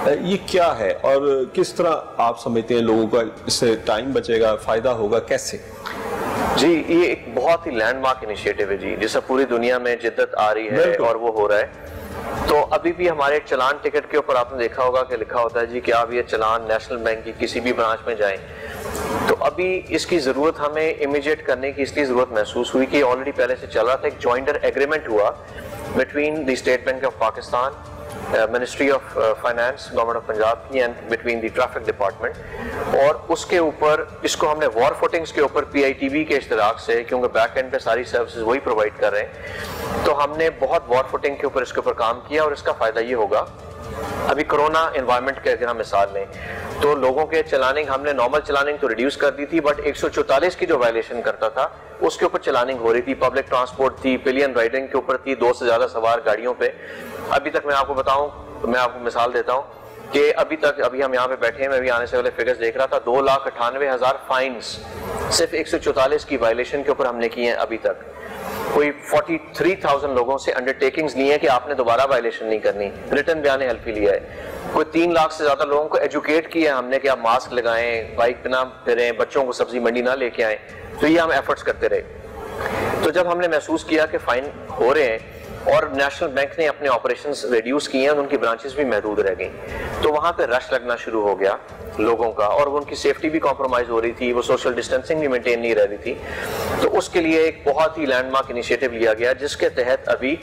یہ کیا ہے اور کس طرح آپ سمجھتے ہیں لوگوں کا اس سے ٹائم بچے گا، فائدہ ہوگا، کیسے؟ جی، یہ ایک بہت ہی لینڈ مارک انیشیٹو ہے جی، جس سے پوری دنیا میں جدت آ رہی ہے اور وہ ہو رہا ہے۔ تو ابھی بھی ہمارے چلان ٹکٹ کے اوپر آپ نے دیکھا ہوگا کہ لکھا ہوتا ہے جی کہ آپ یہ چلان نیشنل بینک کی کسی بھی برانچ میں جائیں، تو ابھی اس کی ضرورت ہمیں امیجیٹ کرنے کی اس لیے ضرورت محسوس ہوئی کہ آلریڈی پہلے سے چل رہا تھا، ایک جوائنٹر ایگریمنٹ ہوا between the State Bank of Pakistan, ministry of finance government of Punjab کی، and between the traffic department, اور اس کے اوپر اس کو ہم نے وار فوٹنگز کے اوپر پی آئی ٹی بی کے اشتراک سے، کیونکہ بیک اینڈ پہ ساری سروسز وہی پرووائڈ کر رہے ہیں، تو ہم نے بہت وار فوٹنگ کے اوپر اس کے اوپر کام کیا، اور اس کا فائدہ یہ ہوگا، ابھی کرونا انوائرمنٹ کے اگر ہم مثال لیں تو لوگوں کے چلاننگ ہم نے نارمل چلاننگ تو ریڈیوس کر دی تھی، بٹ 144 کی جو وائلیشن کرتا تھا اس کے اوپر چلاننگ ہو رہی تھی، پبلک ٹرانسپورٹ تھی، پلین رائڈنگ کے اوپر تھی، 2 سے زیادہ سوار گاڑیوں پہ۔ ابھی تک میں آپ کو بتاؤں، میں آپ کو مثال دیتا ہوں کہ ابھی ہم یہاں پہ بیٹھے ہیں، میں بھی آنے سے پہلے فگرز دیکھ رہا تھا، 2,98,000 فائنز صرف 144 کی وائلیشن کے اوپر ہم نے کی ہیں ابھی تک۔ کوئی 43,000 لوگوں سے انڈرٹیکنگز لی ہیں کہ آپ نے دوبارہ وائلیشن نہیں کرنی، ریٹن بیان حلفی لیا ہے۔ کوئی 3 لاکھ سے زیادہ لوگوں کو ایجوکیٹ کیا ہے ہم نے کہ آپ ماسک لگائیں، بائک پہ نہ پھریں، بچوں کو سبزی منڈی نہ لے کے آئیں، تو یہ ہم ایفرٹس کرتے رہے۔ تو جب ہم نے محسوس کیا کہ فائن ہو رہے ہیں اور نیشنل بینک نے اپنے آپریشنز ریڈیوس کیے ہیں اور ان کی برانچز بھی محدود رہ گئیں، تو وہاں پہ رش لگنا شروع ہو گیا لوگوں کا، اور ان کی سیفٹی بھی کمپرومائز ہو رہی تھی، وہ سوشل ڈسٹینسنگ بھی مینٹین نہیں رہ رہی تھی۔ تو اس کے لیے ایک بہت ہی لینڈ مارک انیشیٹو لیا گیا، جس کے تحت ابھی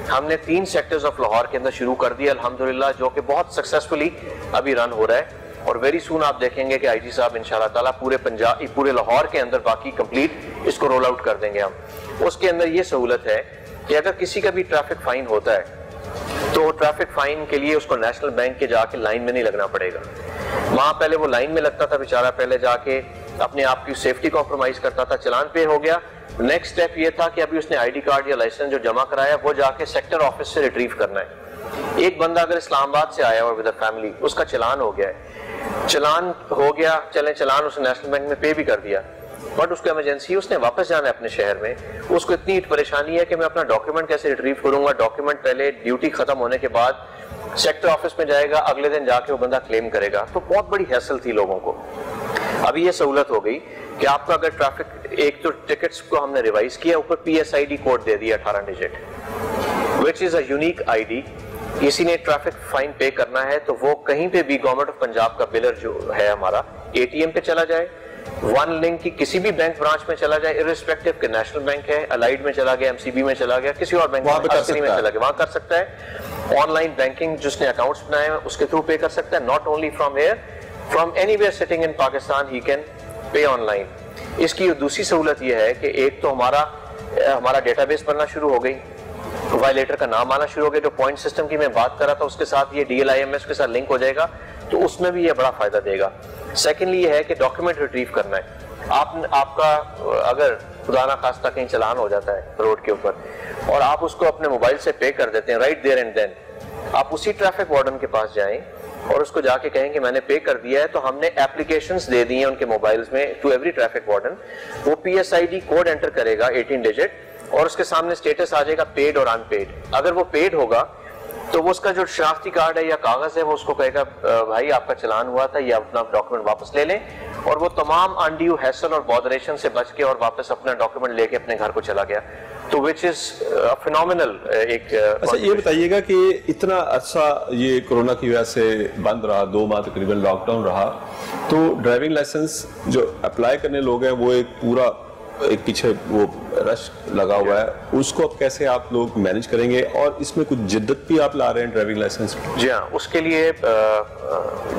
ہم نے 3 سیکٹرز آف لاہور کے اندر شروع کر دیا الحمدللہ، جو کہ بہت سکسیسفلی ابھی رن ہو رہا ہے، اور ویری سون آپ دیکھیں گے کہ آئی جی صاحب انشاءاللہ تعالیٰ پورے لاہور کے اندر باقی کمپلیٹ اس کو رول آؤٹ کر دیں گے ہم۔ اس کے اندر یہ سہولت ہے کہ اگر کسی کا بھی ٹریفک فائن ہوتا ہے تو ٹریفک فائن کے لیے اس کو نیشنل بینک کے جا کے لائن میں نہیں لگنا پڑے گا۔ وہاں پہلے وہ لائن میں لگتا تھا بیچارہ، پہلے جا کے اپنے آپ کی سیفٹی کمپرومائز کرتا تھا، چلان پے ہو گیا، نیکسٹ اسٹیپ یہ تھا کہ ابھی اس نے آئی ڈی کارڈ یا لائسنس جو جمع کرایا وہ جا کے سیکٹر آفس سے ریٹریو کرنا ہے۔ ایک بندہ اگر اسلام آباد سے آیا اور ود اے فیملی، اس کا چلان ہو گیا ہے، چلان ہو گیا، چلیں چلان اس نے نیشنل بینک میں پے بھی کر دیا، بٹ اس کو ایمرجنسی اس نے واپس جانا ہے اپنے شہر میں، اس کو اتنی پریشانی ہے کہ میں اپنا ڈاکیومنٹ کیسے ریٹریو کروں گا، ڈاکیومنٹ پہلے ڈیوٹی ختم ہونے کے بعد سیکٹر آفس میں جائے گا، اگلے دن جا کے وہ بندہ کلیم کرے گا، تو بہت بڑی ہیسل تھی لوگوں کو۔ ابھی یہ سہولت ہو گئی کہ آپ کا اگر ٹریفک، ایک تو ٹکٹس کو ہم نے ریوائز کیا، اوپر P S I D code دے دیا 18 digit, which is a unique I D. کسی نے ٹریفک فائن پے کرنا ہے تو وہ کہیں پہ بھی گورنمنٹ آف پنجاب کا بلر جو ہے ہمارا اے ٹی ایم پہ چلا جائے، ون لنک کی کسی بھی بینک برانچ میں چلا جائے، ارسپیکٹو کہ نیشنل بینک ہے، الائیڈ میں چلا گیا، ایم سی بی میں چلا گیا، کسی اور بینک میں چلا گیا، وہاں کر سکتا ہے۔ آن لائن بینکنگ جس نے اکاؤنٹس بنائے ہیں اس کے تھرو پے کر سکتا ہے، not only from here, from anywhere sitting in Pakistan ہی کین پے آن لائن۔ اس کی دوسری سہولت یہ ہے کہ ایک تو ہمارا ڈیٹا بیس بننا شروع ہو گئی، وائلیٹر کا نام آنا شروع ہو گیا، جو پوائنٹ سسٹم کی میں بات کر رہا تھا اس کے ساتھ یہ D L I am S کے ساتھ لنک ہو جائے گا، تو اس میں بھی یہ بڑا فائدہ دے گا۔ سیکنڈلی یہ ہے کہ ڈاکیومنٹ ریٹریو کرنا ہے، آپ کا اگر خدا نہ خواستہ کہیں چلان ہو جاتا ہے روڈ کے اوپر اور آپ اس کو اپنے موبائل سے پے کر دیتے ہیں رائٹ دیر اینڈ دین، آپ اسی ٹریفک وارڈن کے پاس جائیں اور اس کو جا کے کہیں کہ میں نے پے کر دیا ہے، تو ہم نے اپلیکیشنز دے دی ہیں ان کے موبائلز میں ٹو ایوری ٹریفک وارڈن، وہ P S I D code enter کرے گا 18 ڈیجٹ، اور اس کے سامنے اسٹیٹس آ جائے گا پیڈ اور ان پیڈ۔ اگر وہ پیڈ ہوگا تو وہ اس کا جو شناختی کارڈ ہے یا کاغذ ہے وہ اس کو کہے گا بھائی آپ کا چلان ہوا تھا، یہ اپنا ڈاکیومنٹ واپس لے لیں، اور وہ تمام انڈیو ہیسل اور بودریشن سے بچ کے اور واپس اپنا ڈاکیومنٹ لے کے اپنے گھر کو چلا گیا، تو وچ از فینومینل ایک۔ اچھا یہ بتائیے گا کہ اتنا عرصہ یہ کرونا کی وجہ سے بند رہا، 2 ماہ تقریباً لاک ڈاؤن رہا، تو ڈرائیونگ لائسنس جو اپلائی کرنے لوگ ہیں وہ ایک پورا ایک پیچھے وہ رش لگا ہوا ہے، اس کو اب کیسے آپ لوگ مینج کریں گے، اور اس میں کچھ جدت بھی آپ لا رہے ہیں ڈرائیونگ لائسنس میں؟ جی ہاں، اس کے لیے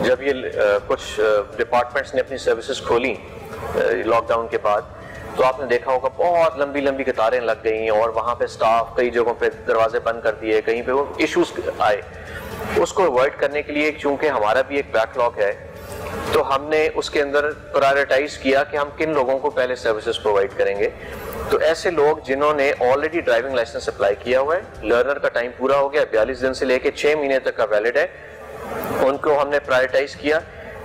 جب یہ کچھ ڈپارٹمنٹس نے اپنی سروسز کھولی لاک ڈاؤن کے بعد، تو آپ نے دیکھا ہوگا بہت لمبی لمبی قطاریں لگ گئیں، اور وہاں پہ سٹاف کئی جگہوں پہ دروازے بند کر دیے، کہیں پہ وہ ایشوز آئے۔ اس کو اوائڈ کرنے کے لیے چونکہ ہمارا بھی ایک بیک لاگ ہے، تو ہم نے اس کے اندر پرائیورٹائز کیا کہ ہم کن لوگوں کو پہلے سروسز پرووائڈ کریں گے۔ تو ایسے لوگ جنہوں نے آلریڈی ڈرائیونگ لائسنس اپلائی کیا ہوا ہے، لرنر کا ٹائم پورا ہو گیا، 42 دن سے لے کے 6 مہینے تک کا ویلڈ ہے، ان کو ہم نے پرائرٹائز کیا.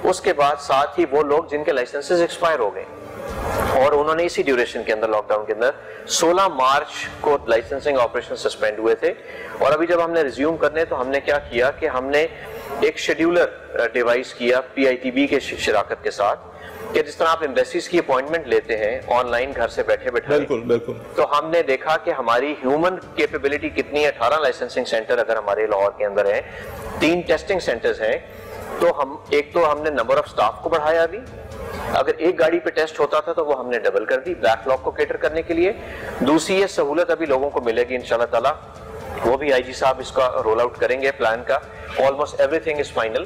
اس کے بعد ساتھ ہی وہ لوگ جن کے لائسنسز ایکسپائر ہو گئے اور انہوں نے اسی ڈیوریشن کے اندر، لاک ڈاؤن کے اندر 16 مارچ کو لائسنسنگ آپریشن سسپینڈ ہوئے تھے. اور ابھی جب ہم نے ریزیوم کرنے تو ہم نے کیا کیا کہ ہم نے ایک شیڈیولر ڈیوائس کیا PITB کے شراکت کے ساتھ، کہ جس طرح آپ ایمبیسیز کی اپوائنٹمنٹ لیتے ہیں آن لائن گھر سے بیٹھے بیٹھے، بالکل تو ہم نے دیکھا کہ ہماری ہیومن کیپیبلٹی کتنی ہے. 18 لائسنسنگ سینٹر اگر ہمارے لاہور کے اندر ہیں، 3 ٹیسٹنگ سینٹرز ہیں، تو ہم نے نمبر آف سٹاف کو بڑھایا. ابھی اگر ایک گاڑی پہ ٹیسٹ ہوتا تھا تو وہ ہم نے ڈبل کر دی بیک لاگ کو کیٹر کرنے کے لیے. دوسری یہ سہولت ابھی لوگوں کو ملے گی انشاءاللہ تعالی، وہ بھی IG صاحب اس کا رول آؤٹ کریں گے پلان کا. Almost every thing is final,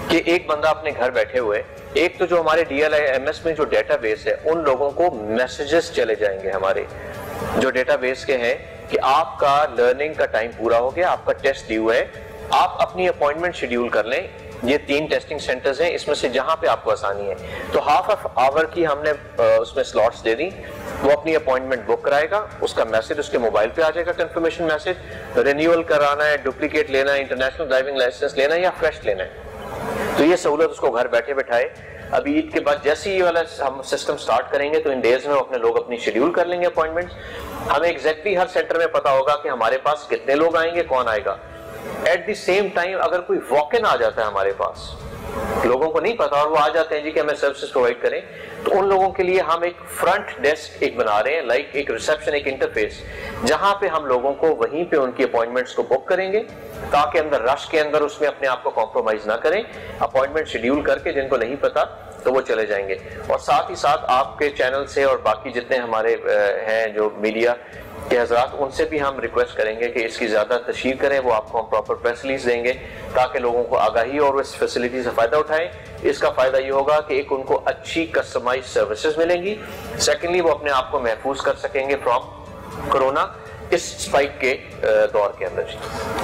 کہ ایک بندہ اپنے گھر بیٹھے ہوئے، ایک تو جو ہمارے DLIMS میں جو ڈیٹا بیس ہے ان لوگوں کو میسیجز چلے جائیں گے ہمارے جو ڈیٹا بیس کے ہیں کہ آپ کا لرننگ کا ٹائم پورا ہو گیا، آپ کا ٹیسٹ ڈیو ہے، آپ اپنی اپوائنٹمنٹ شیڈیول کر لیں. یہ 3 ٹیسٹنگ سینٹرز ہیں، اس میں سے جہاں پہ آپ کو آسانی ہے. تو ہاف آور کی ہم نے اس میں سلاٹس دے دی، وہ اپنی اپوائنٹمنٹ بک کرائے گا، اس کا میسج اس کے موبائل پہ آ جائے گا، کنفرمیشن میسج، رینیول کرانا ہے، ڈپلیکیٹ لینا ہے، انٹرنیشنل ڈرائیونگ لائسنس لینا ہے یا فریش لینا ہے. تو یہ سہولت اس کو گھر بیٹھے بیٹھائے. ابھی عید کے بعد جیسے ہی یہ والا ہم سسٹم سٹارٹ کریں گے تو ان ڈیز میں اپنے لوگ اپنی شیڈیول کر لیں گے اپوائنٹمنٹس. ہمیں ایگزیکٹلی ہر سینٹر میں پتا ہوگا کہ ہمارے پاس کتنے لوگ آئیں گے، کون آئے گا. ایٹ دی سیم ٹائم اگر کوئی واک ان آ جاتا ہے ہمارے پاس، لوگوں کو نہیں پتا اور وہ آ جاتے ہیں جی کہ ہمیں سروسز پرووائڈ کریں، تو ان لوگوں کے لیے ہم ایک فرنٹ ڈیسک ایک بنا رہے ہیں، لائک ایک ریسیپشن، ایک انٹرفیس، جہاں پہ ہم لوگوں کو وہیں پہ ان کی اپوائنٹمنٹس کو بک کریں گے تاکہ اندر رش کے اندر اس میں اپنے آپ کو کمپرومائز نہ کریں. اپوائنٹمنٹ شیڈیول کر کے جن کو نہیں پتا تو وہ چلے جائیں گے. اور ساتھ ہی ساتھ آپ کے چینل سے اور باقی جتنے ہمارے ہیں جو میڈیا کے حضرات، ان سے بھی ہم ریکویسٹ کریں گے کہ اس کی زیادہ تشہیر کریں. وہ آپ کو ہم پراپر پریس ریلیز دیں گے تاکہ لوگوں کو آگاہی اور اس فیسلٹی سے فائدہ اٹھائیں. اس کا فائدہ یہ ہوگا کہ ایک ان کو اچھی کسٹمائز سروسز ملیں گی، سیکنڈلی وہ اپنے آپ کو محفوظ کر سکیں گے فرام کرونا اس اسپائک کے دور کے اندر.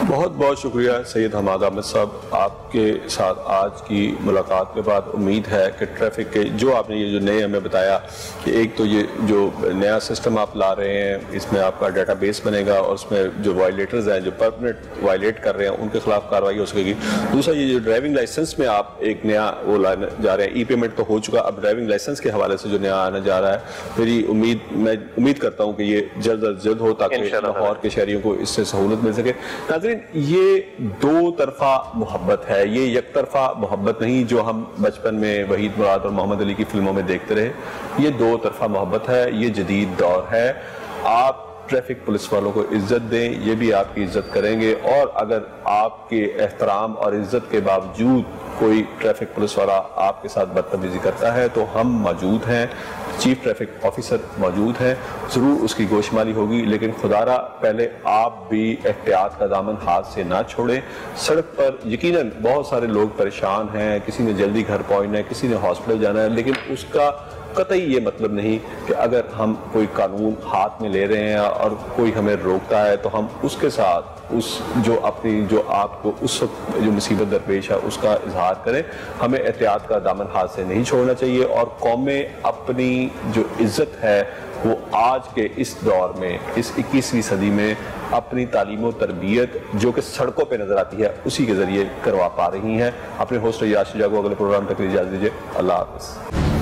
بہت بہت شکریہ سید حماد احمد صاحب. آپ کے ساتھ آج کی ملاقات کے بعد امید ہے کہ ٹریفک کے جو آپ نے یہ جو نئے ہمیں بتایا کہ ایک تو یہ جو نیا سسٹم آپ لا رہے ہیں، اس میں آپ کا ڈیٹا بیس بنے گا اور اس میں جو وائلیٹرز ہیں، جو پرمنٹ وائلیٹ کر رہے ہیں، ان کے خلاف کارروائی ہو سکے گی. دوسرا یہ جو ڈرائیونگ لائسنس میں آپ ایک نیا وہ لانے جا رہے ہیں، ای پیمنٹ تو ہو چکا، اب ڈرائیونگ لائسنس کے حوالے سے جو نیا آنے جا رہا ہے، میں امید کرتا ہوں کہ یہ جلد از جلد ہو تاکہ لاہور کے شہریوں کو اس سے سہولت مل سکے. ناظرین، یہ 2 طرفہ محبت ہے، یہ یک طرفہ محبت نہیں جو ہم بچپن میں وحید مراد اور محمد علی کی فلموں میں دیکھتے رہے. یہ 2 طرفہ محبت ہے، یہ جدید دور ہے. آپ ٹریفک پولیس والوں کو عزت دیں، یہ بھی آپ کی عزت کریں گے. اور اگر آپ کے احترام اور عزت کے باوجود کوئی ٹریفک پولیس والا آپ کے ساتھ بدتمیزی کرتا ہے تو ہم موجود ہیں، چیف ٹریفک آفیسر موجود ہیں، ضرور اس کی گوشمالی ہوگی. لیکن خدا را پہلے آپ بھی احتیاط کا دامن ہاتھ سے نہ چھوڑیں. سڑک پر یقیناً بہت سارے لوگ پریشان ہیں، کسی نے جلدی گھر پہنچنا ہے، کسی نے ہاسپٹل جانا ہے، لیکن اس کا قطعی یہ مطلب نہیں کہ اگر ہم کوئی قانون ہاتھ میں لے رہے ہیں اور کوئی ہمیں روکتا ہے تو ہم اس کے ساتھ جو آپ کو اس وقت جو مصیبت درپیش ہے اس کا اظہار کریں. ہمیں احتیاط کا دامن ہاتھ سے نہیں چھوڑنا چاہیے. اور قومیں اپنی جو عزت ہے وہ آج کے اس دور میں، اس 21ویں صدی میں اپنی تعلیم و تربیت جو کہ سڑکوں پہ نظر آتی ہے اسی کے ذریعے کروا پا رہی ہیں. اپنے ہوسٹ ریاض شجاع کو اگلے پروگرام تک اجازت دیجیے. اللہ حافظ.